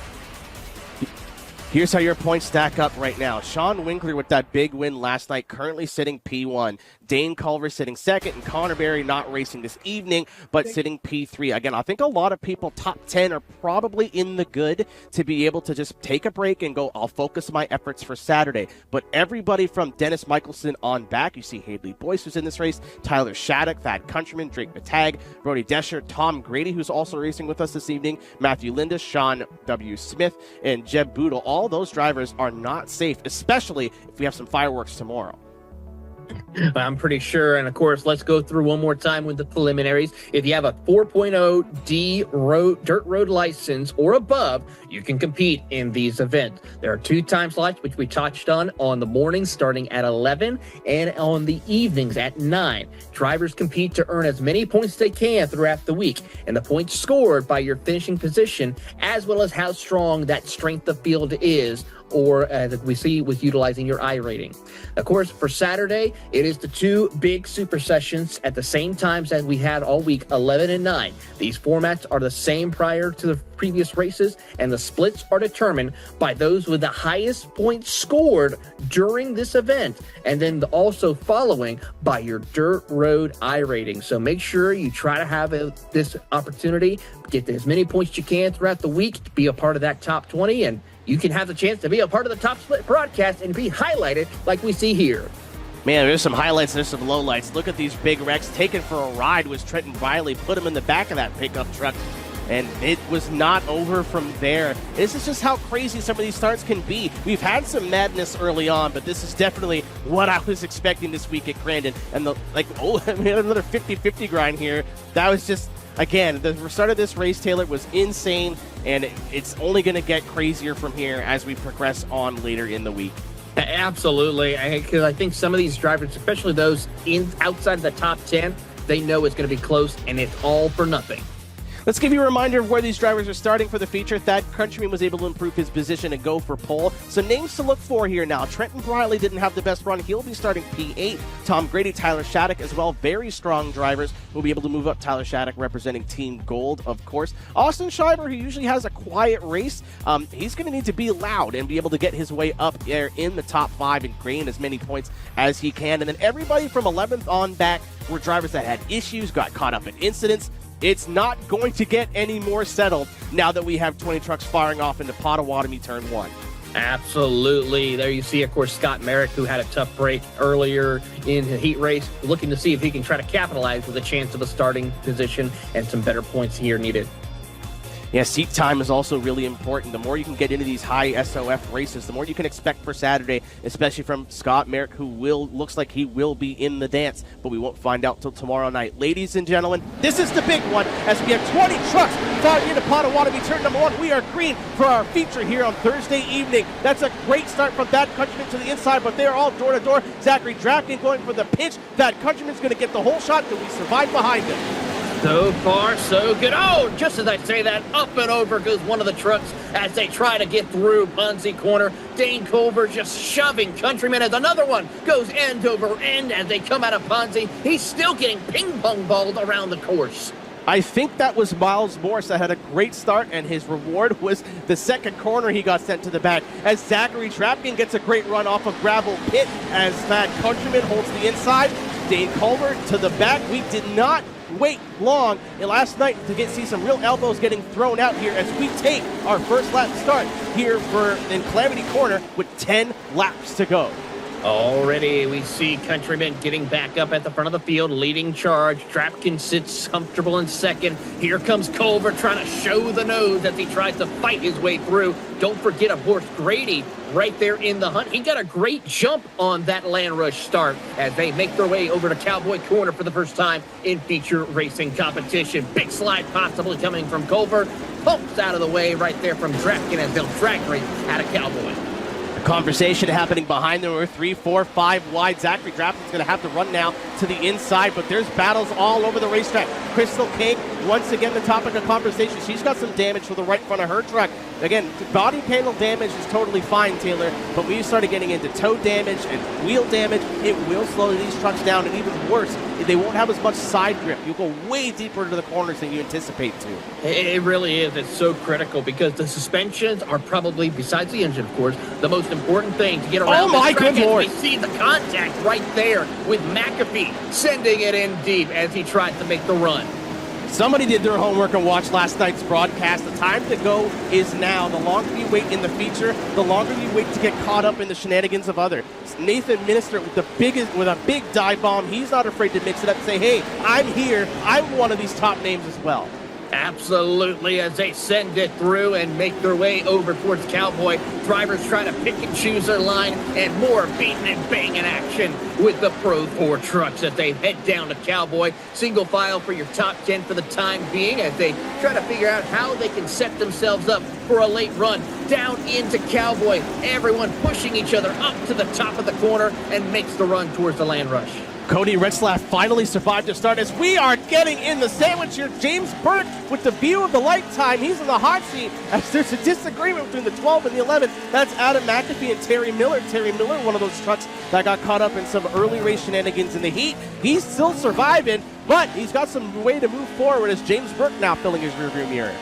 Here's how your points stack up right now. Sean Winkler with that big win last night, currently sitting P1. Dane Culver sitting second, and Connor Berry not racing this evening, but sitting P3. Again, I think a lot of people top 10 are probably in the good to be able to just take a break and go, I'll focus my efforts for Saturday. But everybody from Dennis Michelson on back, you see Haley Boyce who's in this race, Tyler Shattuck, Thad Countryman, Drake Matag, Brody Desher, Tom Grady, who's also racing with us this evening, Matthew Linda, Sean W. Smith, and Jeb Boodle. All those drivers are not safe, especially if we have some fireworks tomorrow. I'm pretty sure. And of course, let's go through one more time with the preliminaries. If you have a 4.0 D dirt road license or above, you can compete in these events. There are 2 time slots, which we touched on the mornings starting at 11 and on the evenings at 9. Drivers compete to earn as many points as they can throughout the week, and the points scored by your finishing position, as well as how strong that strength of field is, or as we see with utilizing your iRating. Of course, for Saturday, it is the 2 big super sessions at the same times as we had all week, 11 and 9. These formats are the same prior to the previous races, and the splits are determined by those with the highest points scored during this event, and then also following by your dirt road iRating. So make sure you try to have this opportunity, get as many points as you can throughout the week, be a part of that top 20, and you can have the chance to be a part of the top split broadcast and be highlighted like we see here. Man, there's some highlights, there's some lowlights. Look at these big wrecks. Taken for a ride was Trenton Riley. Put him in the back of that pickup truck, and it was not over from there. This is just how crazy some of these starts can be. We've had some madness early on, but this is definitely what I was expecting this week at Crandon. And we had another 50-50 grind here. That was just, again, the start of this race, Taylor, was insane, and it's only going to get crazier from here as we progress on later in the week. Absolutely, because I think some of these drivers, especially those outside of the top 10, they know it's going to be close, and it's all for nothing. Let's give you a reminder of where these drivers are starting for the feature. Thad Countryman was able to improve his position and go for pole. So names to look for here now. Trenton Riley didn't have the best run. He'll be starting P8. Tom Grady, Tyler Shattuck as well. Very strong drivers who will be able to move up. Tyler Shattuck representing Team Gold, of course. Austin Schreiber, who usually has a quiet race, he's going to need to be loud and be able to get his way up there in the top 5 and gain as many points as he can. And then everybody from 11th on back were drivers that had issues, got caught up in incidents. It's not going to get any more settled now that we have 20 trucks firing off into Potawatomi Turn 1. Absolutely. There you see, of course, Scott Merrick, who had a tough break earlier in the heat race, looking to see if he can try to capitalize with a chance of a starting position and some better points here needed. Yeah, seat time is also really important. The more you can get into these high SOF races, the more you can expect for Saturday, especially from Scott Merrick, who looks like he will be in the dance, but we won't find out till tomorrow night. Ladies and gentlemen, this is the big one as we have 20 trucks firing into Potawatomi Turn number 1. We are green for our feature here on Thursday evening. That's a great start from Thad Countryman to the inside, but they're all door to door. Zachary Drafkin going for the pitch. Thad Countryman's going to get the whole shot. Do we survive behind him? So far, so good. Oh, just as I say that, up and over goes one of the trucks as they try to get through Ponzi Corner. Dane Culver just shoving Countryman as another one goes end over end as they come out of Ponzi. He's still getting ping-pong balled around the course. I think that was Miles Morse that had a great start, and his reward was the second corner he got sent to the back. As Zachary Trapkin gets a great run off of gravel pit as Thad Countryman holds the inside. Dane Culver to the back. We did not wait long last night to see some real elbows getting thrown out here as we take our first lap start here in Calamity Corner with 10 laps to go. Already we see Countryman getting back up at the front of the field, leading charge. Trapkin sits comfortable in second. Here comes Culver trying to show the nose as he tries to fight his way through. Don't forget, of course, Grady right there in the hunt. He got a great jump on that Land Rush start as they make their way over to Cowboy Corner for the first time in feature racing competition. Big slide possibly coming from Culver. Pumps out of the way right there from Trapkin as they'll drag race out of Cowboy. Conversation happening behind them. We're 3, 4, 5 wide. Zachary Drapton's going to have to run now to the inside, but there's battles all over the racetrack. Crystal King, once again, the topic of conversation. She's got some damage to the right front of her truck. Again, body panel damage is totally fine, Taylor, but when you started getting into toe damage and wheel damage, it will slow these trucks down, and even worse, they won't have as much side grip. You'll go way deeper into the corners than you anticipate to. It really is. It's so critical because the suspensions are probably, besides the engine, of course, the most important thing to get around the track. Good Lord. We see the contact right there with McAfee sending it in deep as he tries to make the run. Somebody did their homework and watched last night's broadcast. The time to go is now. The longer you wait in the feature, the longer you wait to get caught up in the shenanigans of others. Nathan Minister with a big dive bomb. He's not afraid to mix it up and say, hey, I'm here. I'm one of these top names as well. Absolutely, as they send it through and make their way over towards Cowboy. Drivers try to pick and choose their line, and more beating and banging action with the Pro 4 trucks as they head down to Cowboy. Single file for your top 10 for the time being as they try to figure out how they can set themselves up for a late run down into Cowboy. Everyone pushing each other up to the top of the corner and makes the run towards the land rush. Cody Retzlaff finally survived to start as we are getting in the sandwich here. James Burke with the view of the lifetime. He's in the hot seat as there's a disagreement between the 12 and the 11. That's Adam McAfee and Terry Miller. Terry Miller, one of those trucks that got caught up in some early race shenanigans in the heat. He's still surviving, but he's got some way to move forward as James Burke now filling his rearview mirror.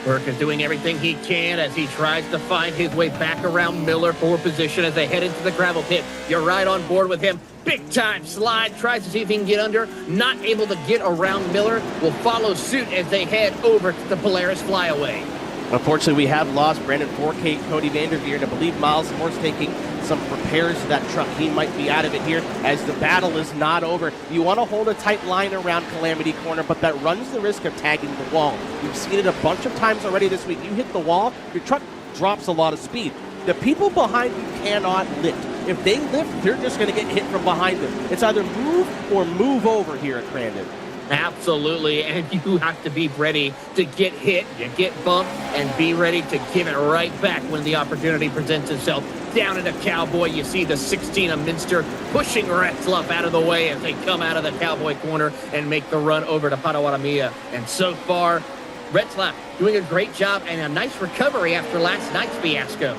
Burke is doing everything he can as he tries to find his way back around Miller for position as they head into the gravel pit. You're right on board with him. Big time slide, tries to see if he can get under. Not able to get around Miller. Will follow suit as they head over to the Polaris Flyaway. Unfortunately, we have lost Brandon Forkate, Cody Vanderveer, and I believe Miles Moore's taking some repairs to that truck. He might be out of it here as the battle is not over. You want to hold a tight line around Calamity Corner, but that runs the risk of tagging the wall. We've seen it a bunch of times already this week. You hit the wall, your truck drops a lot of speed. The people behind you cannot lift. If they lift, they're just going to get hit from behind them. It's either move or move over here at Crandon. Absolutely, and you have to be ready to get hit, you get bumped, and be ready to give it right back when the opportunity presents itself. Down into Cowboy, you see the 16 of Minster pushing Retzlaff out of the way as they come out of the Cowboy corner and make the run over to Potawatomi. And so far, Retzlaff doing a great job and a nice recovery after last night's fiasco.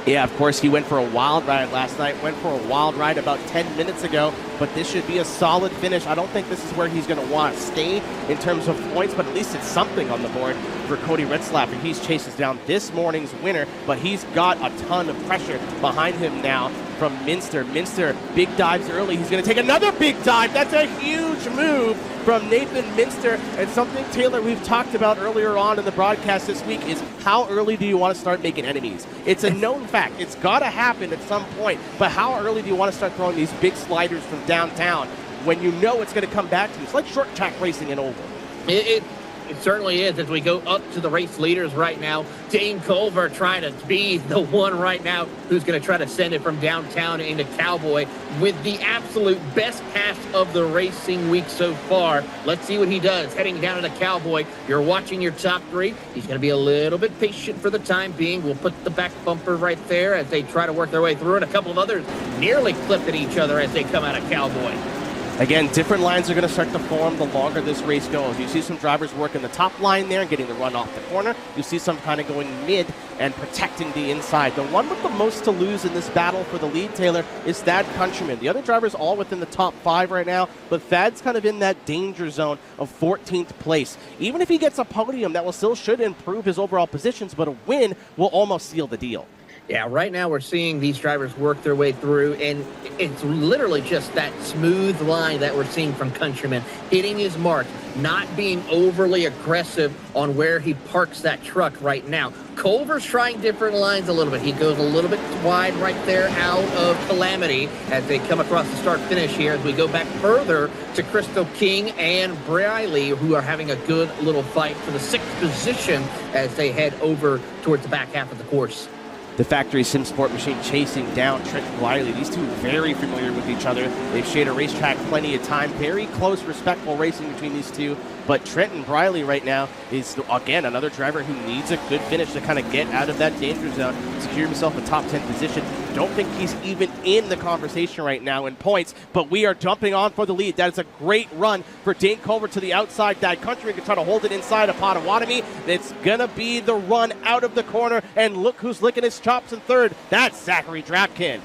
Yeah, of course, he went for a wild ride last night, went for a wild ride about 10 minutes ago, but this should be a solid finish. I don't think this is where he's going to want to stay in terms of points, but at least it's something on the board for Cody Retzlaff, and he chases down this morning's winner, but he's got a ton of pressure behind him now from Minster. Minster, big dives early. He's going to take another big dive. That's a huge move from Nathan Minster, and something, Taylor, we've talked about earlier on in the broadcast this week is how early do you want to start making enemies? It's a known fact. It's got to happen at some point, but how early do you want to start throwing these big sliders from downtown when you know it's going to come back to you? It's like short track racing in Oval. It certainly is as we go up to the race leaders right now. Dane Culver trying to be the one right now who's going to try to send it from downtown into Cowboy with the absolute best pass of the racing week so far. Let's see what he does heading down into Cowboy. You're watching your top three. He's going to be a little bit patient for the time being. We'll put the back bumper right there as they try to work their way through, and a couple of others nearly clipped at each other as they come out of Cowboy. Again, different lines are going to start to form the longer this race goes. You see some drivers working the top line there and getting the run off the corner. You see some kind of going mid and protecting the inside. The one with the most to lose in this battle for the lead, Taylor, is Thad Countryman. The other drivers all within the top 5 right now, but Thad's kind of in that danger zone of 14th place. Even if he gets a podium, that will still should improve his overall positions, but a win will almost seal the deal. Yeah, right now we're seeing these drivers work their way through, and it's literally just that smooth line that we're seeing from Countryman, hitting his mark, not being overly aggressive on where he parks that truck right now. Culver's trying different lines a little bit. He goes a little bit wide right there out of Calamity as they come across the start-finish here as we go back further to Crystal King and Briley, who are having a good little fight for the 6th position as they head over towards the back half of the course. The Factory Sim Sport Machine chasing down Trent Wiley. These two very familiar with each other. They've shared a racetrack plenty of time. Very close, respectful racing between these two. But Trenton Briley right now is, again, another driver who needs a good finish to kind of get out of that danger zone, secure himself a top 10 position. don't think he's even in the conversation right now in points, but we are jumping on for the lead. That is a great run for Dane Culver to the outside. That Countryman can try to hold it inside of Potawatomi. It's going to be the run out of the corner, and look who's licking his chops in third. That's Zachary Drapkin.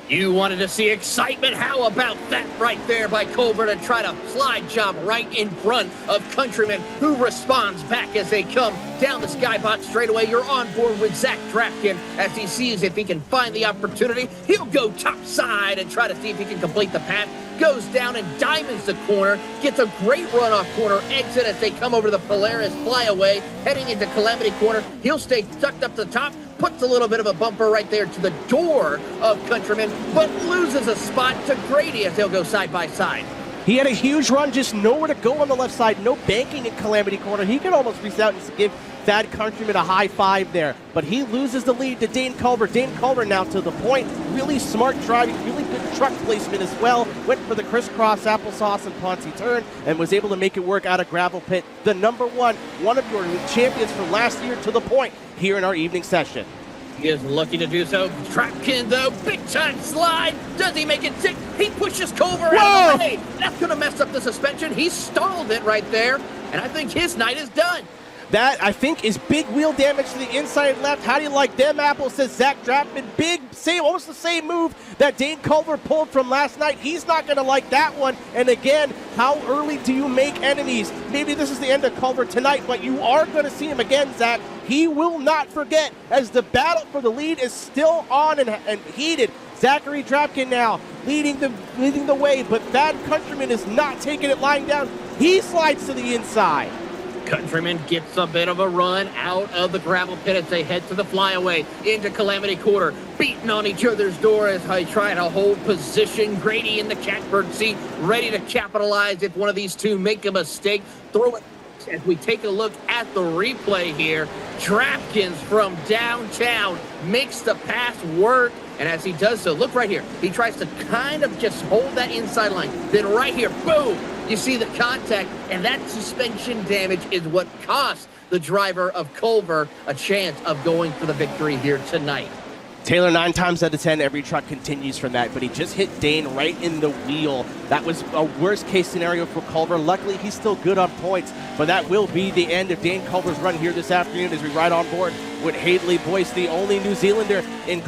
You wanted to see excitement? How about that right there by Culver to try to slide job right in front of Countryman, who responds back as they come down the skybox straightaway. You're on board with Zach Drapkin as he sees if he can find the opportunity. He'll go top side and try to see if he can complete the pass. Goes down and diamonds the corner, gets a great run off corner exit as they come over to the Polaris flyaway, heading into Calamity Corner. He'll stay tucked up to the top, puts a little bit of a bumper right there to the door of Countryman, but loses a spot to Grady as they'll go side by side. He had a huge run, just nowhere to go on the left side, no banking in Calamity Corner. He could almost reach out and give Thad Countryman a high five there, but he loses the lead to Dane Culver. Dane Culver now to the point, really smart driving, really good truck placement as well. Went for the crisscross applesauce and Ponzi turn and was able to make it work out of gravel pit. The number one of your champions from last year to the point here in our evening session. He is looking to do so. Drapkin, though, big time slide. Does he make it sick? He pushes Culver out of the way. That's going to mess up the suspension. He stalled it right there, and I think his night is done. That, I think, is big wheel damage to the inside left. How do you like them apples, says Zach Drapkin. Big, almost the same move that Dane Culver pulled from last night. He's not going to like that one. And again, how early do you make enemies? Maybe this is the end of Culver tonight, but you are going to see him again, Zach. He will not forget as the battle for the lead is still on and heated. Zachary Drapkin now leading the way, but Thad Countryman is not taking it lying down. He slides to the inside. Countryman gets a bit of a run out of the gravel pit as they head to the flyaway into Calamity Corner, beating on each other's door as they try to hold position. Grady in the catbird seat, ready to capitalize if one of these two make a mistake. Throw it. As we take a look at the replay here, Drapkins from downtown makes the pass work, and as he does so, look right here, he tries to kind of just hold that inside line. Then right here, boom, you see the contact, and that suspension damage is what cost the driver of Culver a chance of going for the victory here tonight. Taylor, 9 times out of 10, every truck continues from that, but he just hit Dane right in the wheel. That was a worst-case scenario for Culver. Luckily, he's still good on points, but that will be the end of Dane Culver's run here this afternoon as we ride on board with Hadley Boyce, the only New Zealander in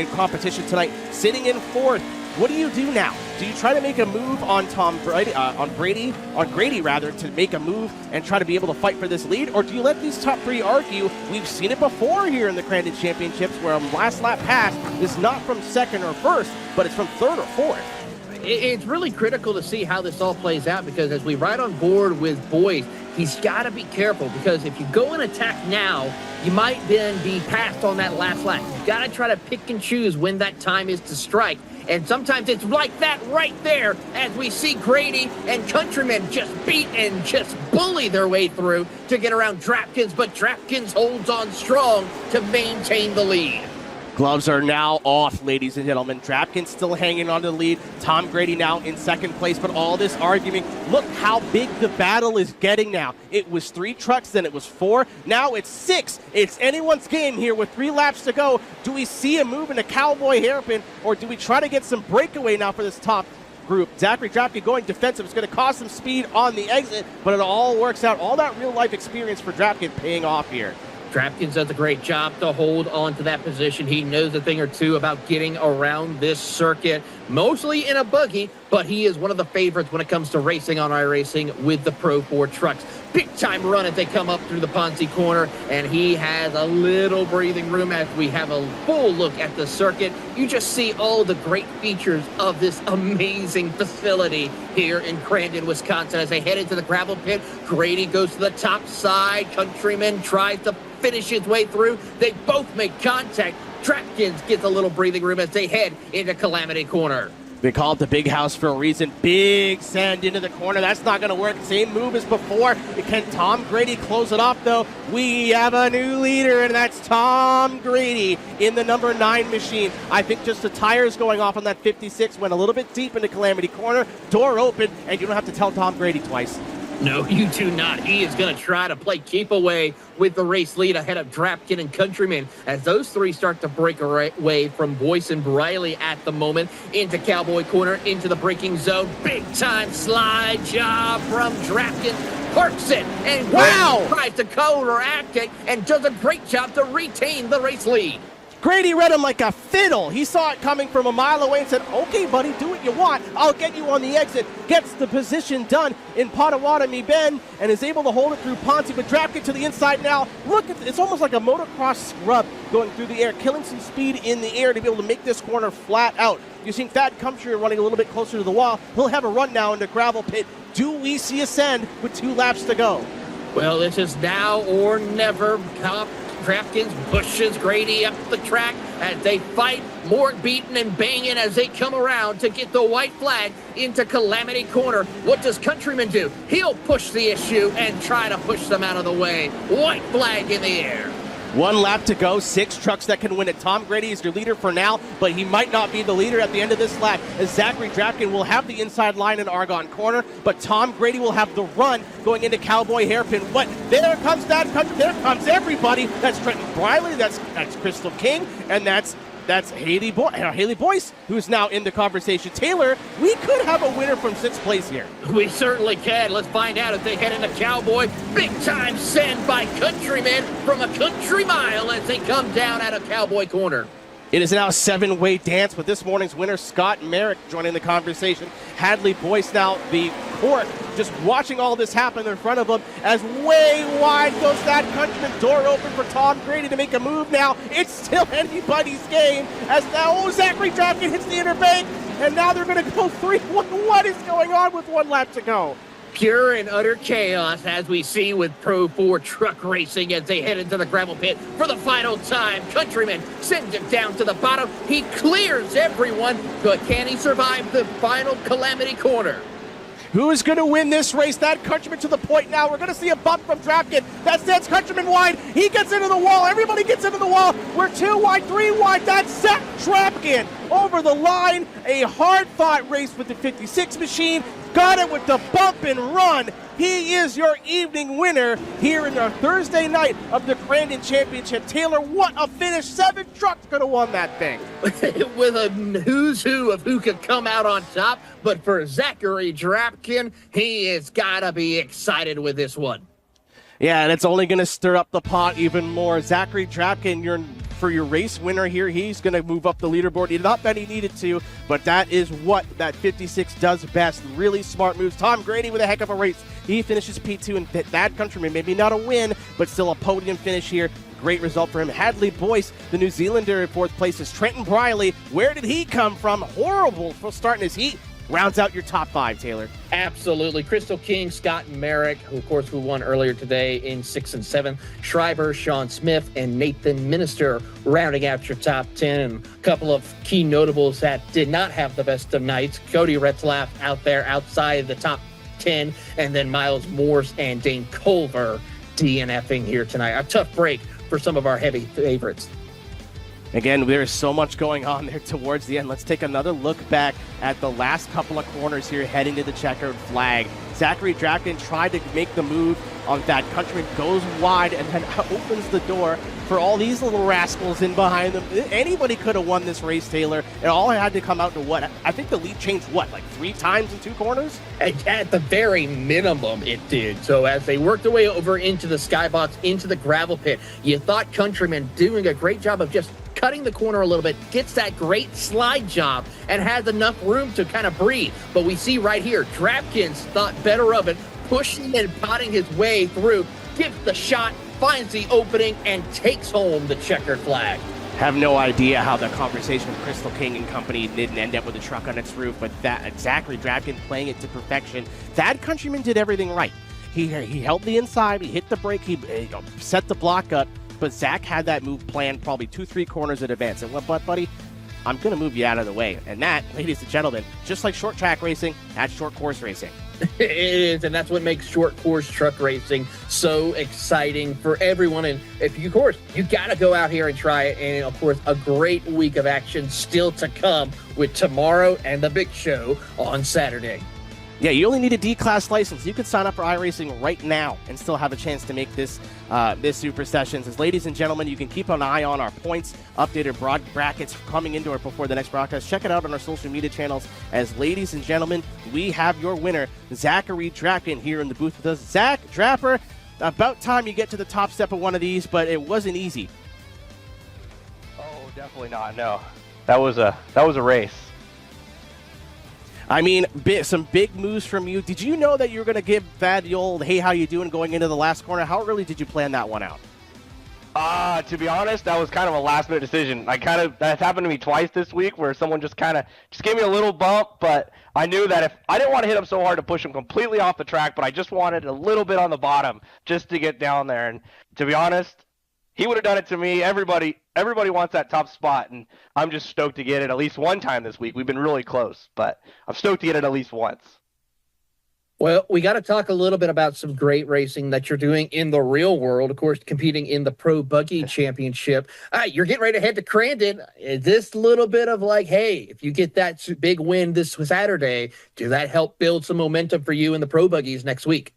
competition tonight, sitting in 4th. What do you do now? Do you try to make a move on Grady to make a move and try to be able to fight for this lead? Or do you let these top 3 argue? We've seen it before here in the Crandon Championships where a last lap pass is not from 2nd or 1st, but it's from 3rd or 4th. It's really critical to see how this all plays out because as we ride on board with Boyce, he's got to be careful because if you go and attack now, you might then be passed on that last lap. You've got to try to pick and choose when that time is to strike. And sometimes it's like that right there as we see Grady and Countryman just beat and just bully their way through to get around Drapkins, but Drapkins holds on strong to maintain the lead. Gloves are now off, ladies and gentlemen. Drapkin still hanging on to the lead. Tom Grady now in 2nd place, but all this arguing, look how big the battle is getting now. It was 3 trucks, then it was 4, now it's 6. It's anyone's game here with 3 laps to go. Do we see a move in a cowboy hairpin, or do we try to get some breakaway now for this top group? Zachary Drapkin going defensive. It's going to cost some speed on the exit, but it all works out. All that real-life experience for Drapkin paying off here. Drapkins does a great job to hold on to that position. He knows a thing or two about getting around this circuit, mostly in a buggy, but he is one of the favorites when it comes to racing on iRacing with the Pro 4 trucks. Big time run as they come up through the Ponzi corner, and he has a little breathing room as we have a full look at the circuit. You just see all the great features of this amazing facility here in Crandon, Wisconsin. As they head into the gravel pit, Grady goes to the top side. Countryman tries to finish his way through. They both make contact. Drapkins gets a little breathing room as they head into Calamity Corner. They call it the big house for a reason. Big send into the corner. That's not going to work. Same move as before. Can Tom Grady close it off, though? We have a new leader, and that's Tom Grady in the number 9 machine. I think just the tires going off on that 56 went a little bit deep into Calamity Corner. Door open, and you don't have to tell Tom Grady twice. No, you do not. He is going to try to play keep away with the race lead ahead of Drapkin and Countryman as those three start to break away from Boyce and Briley at the moment. Into Cowboy Corner, into the braking zone. Big time slide job from Drapkin. Parks it and wow! Tries to counteract it and does a great job to retain the race lead. Grady read him like a fiddle. He saw it coming from a mile away and said, okay, buddy, do what you want. I'll get you on the exit. Gets the position done in Potawatomi Bend and is able to hold it through Ponce, but Drapkin to the inside now. Look, it's almost like a motocross scrub going through the air, killing some speed in the air to be able to make this corner flat out. You've seen Thad Countryman running a little bit closer to the wall. He'll have a run now into gravel pit. Do we see a send with 2 laps to go? Well, this is now or never. Drapkins pushes Grady up the track as they fight, more beating and banging as they come around to get the white flag into Calamity Corner. What does Countryman do? He'll push the issue and try to push them out of the way. White flag in the air. 1 lap to go, 6 trucks that can win it. Tom Grady is your leader for now, but he might not be the leader at the end of this lap, as Zachary Drapkin will have the inside line in Argonne Corner, but Tom Grady will have the run going into Cowboy Hairpin. What? There comes that country. There comes everybody. That's Trenton Briley, that's Crystal King, and that's Haley Boyce, who's now in the conversation. Taylor, we could have a winner from 6th place here. We certainly can. Let's find out if they head into Cowboy. Big time send by Countryman from a country mile as they come down out of Cowboy Corner. It is now a 7-way dance with this morning's winner, Scott Merrick, joining the conversation. Hadley Boyce now the court, just watching all this happen in front of him as way wide goes that Countryman. Door open for Tom Grady to make a move now. It's still anybody's game as now Zachary Drapkin hits the inner bank, and now they're going to go 3-1. What is going on with 1 lap to go? Pure and utter chaos as we see with Pro 4 truck racing as they head into the gravel pit for the final time. Countryman sends it down to the bottom. He clears everyone, but can he survive the final Calamity Corner? Who is going to win this race? That Countryman to the point now. We're going to see a bump from Drapkin. That sends Countryman wide. He gets into the wall. Everybody gets into the wall. We're 2 wide, 3 wide. That's Zach Drapkin over the line. A hard-fought race with the 56 machine. Got it with the bump and run. He is your evening winner here in our Thursday night of the Crandon Championship. Taylor, what a finish. 7 trucks could have won that thing. With a who's who of who could come out on top. But for Zachary Drapkin, he has got to be excited with this one. Yeah, and it's only going to stir up the pot even more. Zachary Drapkin, for your race winner here, he's going to move up the leaderboard. Not that he needed to, but that is what that 56 does best. Really smart moves. Tom Grady with a heck of a race. He finishes P2, and that Countryman, maybe not a win, but still a podium finish here. Great result for him. Hadley Boyce, the New Zealander in 4th place, is Trenton Briley. Where did he come from? Horrible for starting his heat. Rounds out your top 5, Taylor. Absolutely. Crystal King, Scott Merrick, who won earlier today in 6 and 7. Schreiber, Sean Smith, and Nathan Minister rounding out your top 10. And a couple of key notables that did not have the best of nights. Cody Retzlaff out there outside the top 10. And then Miles Morse and Dane Culver DNFing here tonight. A tough break for some of our heavy favorites. Again, there is so much going on there towards the end. Let's take another look back at the last couple of corners here heading to the checkered flag. Zachary Drapkin tried to make the move on that. Countryman goes wide and then opens the door for all these little rascals in behind them. Anybody could have won this race, Taylor. It all had to come out to what? I think the lead changed, like 3 times in 2 corners? At the very minimum, it did. So as they worked their way over into the skybox, into the gravel pit, you thought Countryman doing a great job of just cutting the corner a little bit, gets that great slide job, and has enough room to kind of breathe. But we see right here, Drapkins thought better of it, pushing and potting his way through, gives the shot, finds the opening, and takes home the checkered flag. Have no idea how the conversation with Crystal King and company didn't end up with a truck on its roof, but that Zachary Drapkin playing it to perfection. That Countryman did everything right. He held the inside, he hit the brake, he set the block up, but Zach had that move planned probably 2-3 corners in advance. And what, buddy? I'm going to move you out of the way. And that, ladies and gentlemen, just like short track racing, that's short course racing. It is, and that's what makes short course truck racing so exciting for everyone. And if you, of course, you got to go out here and try it. And, of course, a great week of action still to come with tomorrow and the big show on Saturday. Yeah, you only need a D-Class license. You could sign up for iRacing right now and still have a chance to make this Super Sessions. As ladies and gentlemen, you can keep an eye on our points, updated broad brackets coming into or before the next broadcast. Check it out on our social media channels. As ladies and gentlemen, we have your winner, Zachary Drappin, here in the booth with us. Zach Drapper, about time you get to the top step of one of these, but it wasn't easy. Oh, definitely not. No, that was a race. I mean, some big moves from you. Did you know that you were going to give Thad the old, hey, how you doing going into the last corner? How early did you plan that one out? To be honest, that was kind of a last-minute decision. That's happened to me twice this week where someone just gave me a little bump, but I knew that if I didn't want to hit him so hard to push him completely off the track, but I just wanted a little bit on the bottom just to get down there. And to be honest, he would have done it to me. Everybody wants that top spot, and I'm just stoked to get it at least one time this week. We've been really close, but I'm stoked to get it at least once. Well, we got to talk a little bit about some great racing that you're doing in the real world, of course, competing in the Pro Buggy Championship. You're getting ready to head to Crandon. Is this little bit of like, hey, if you get that big win this Saturday, does that help build some momentum for you in the Pro Buggies next week?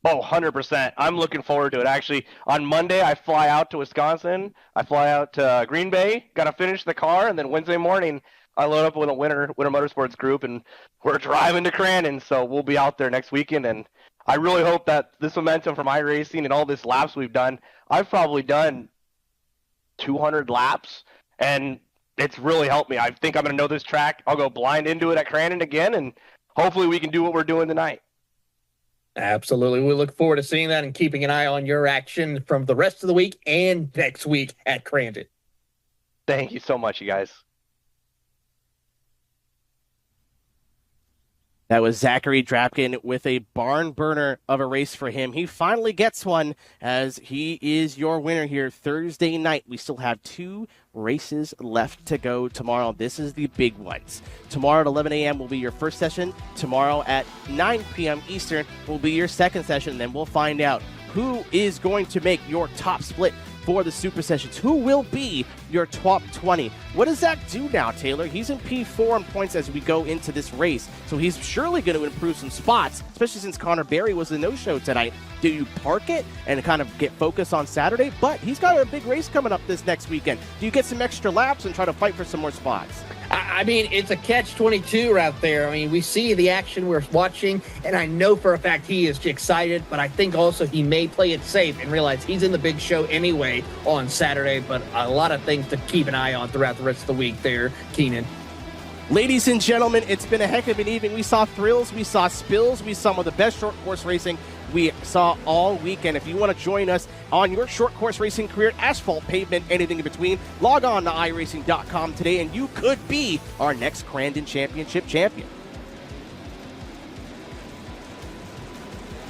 Oh, 100%. I'm looking forward to it. Actually, on Monday, I fly out to Wisconsin. I fly out to Green Bay, got to finish the car, and then Wednesday morning, I load up with a Winter Motorsports group, and we're driving to Crandon, so we'll be out there next weekend. And I really hope that this momentum from iRacing and all this laps we've done, I've probably done 200 laps, and it's really helped me. I think I'm going to know this track. I'll go blind into it at Crandon again, and hopefully we can do what we're doing tonight. Absolutely. We look forward to seeing that and keeping an eye on your action from the rest of the week and next week at Crandon. Thank you so much, you guys. That was Zachary Drapkin with a barn burner of a race for him. He finally gets one as he is your winner here Thursday night. We still have 2 races left to go tomorrow. This is the big ones. Tomorrow at 11 a.m. will be your first session. Tomorrow at 9 p.m. Eastern will be your second session. Then we'll find out who is going to make your top split for the Super Sessions. Who will be your top 20? What does Zach do now, Taylor? He's in P4 in points as we go into this race, so he's surely going to improve some spots, especially since Connor Berry was the no-show tonight. Do you park it and kind of get focused on Saturday? But he's got a big race coming up this next weekend. Do you get some extra laps and try to fight for some more spots? I mean, it's a catch-22 out there. I mean, we see the action we're watching, and I know for a fact he is excited, but I think also he may play it safe and realize he's in the big show anyway on Saturday, but a lot of things to keep an eye on throughout the rest of the week there, Keenan. Ladies and gentlemen, it's been a heck of an evening. We saw thrills, we saw spills, we saw some of the best short course racing we saw all weekend. If you want to join us on your short course racing career, asphalt, pavement, anything in between, log on to iRacing.com today, and you could be our next Crandon Championship champion.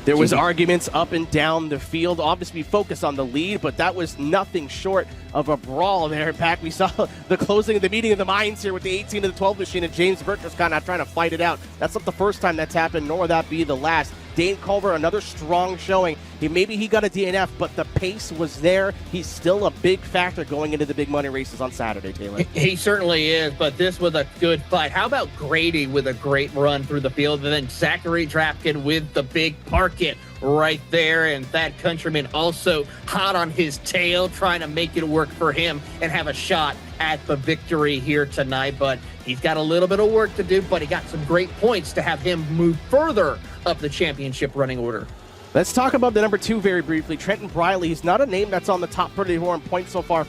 There was arguments up and down the field. Obviously, focused on the lead, but that was nothing short of a brawl there. In fact, we saw the closing of the meeting of the minds here with the 18 to the 12 machine, and James Burke was kind of trying to fight it out. That's not the first time that's happened, nor will that be the last. Dane Culver, another strong showing. Maybe he got a DNF, but the pace was there. He's still a big factor going into the big money races on Saturday, Taylor. He certainly is, but this was a good fight. How about Grady with a great run through the field, and then Zachary Drapkin with the big park it right there, and that Countryman also hot on his tail, trying to make it work for him and have a shot at the victory here tonight. But he's got a little bit of work to do, but he got some great points to have him move further up the championship running order. Let's talk about the number 2 very briefly. Trenton Briley. He's not a name that's on the top 34 in points so far.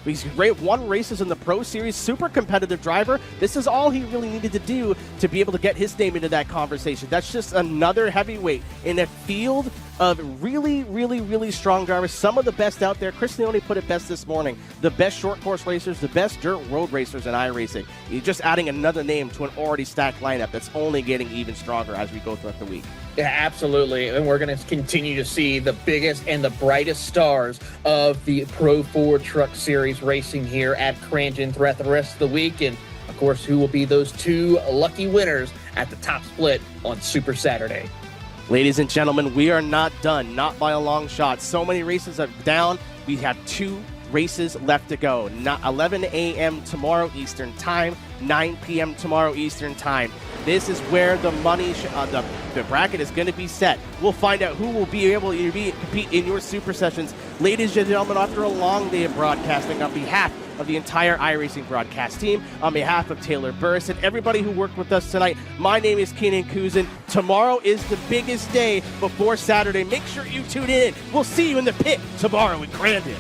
He's won races in the Pro Series, super competitive driver. This is all he really needed to do to be able to get his name into that conversation. That's just another heavyweight in a field of really, really, really strong drivers. Some of the best out there. Chris Leone put it best this morning. The best short course racers, the best dirt road racers in iRacing. You're just adding another name to an already stacked lineup that's only getting even stronger as we go throughout the week. Yeah, absolutely. And we're going to continue to see the biggest and the brightest stars of the Pro 4 Truck Series racing here at Crandon throughout the rest of the week. And, of course, who will be those 2 lucky winners at the top split on Super Saturday. Ladies and gentlemen, we are not done, not by a long shot. So many races are down. We have 2 races left to go. 11 a.m. tomorrow Eastern Time, 9 p.m. tomorrow Eastern Time. This is where the money, the bracket is going to be set. We'll find out who will be able to compete in your Super Sessions. Ladies and gentlemen, after a long day of broadcasting, on behalf of the entire iRacing broadcast team, on behalf of Taylor Burris and everybody who worked with us tonight, my name is Keenan Kuzin. Tomorrow is the biggest day before Saturday. Make sure you tune in. We'll see you in the pit tomorrow in Crandon.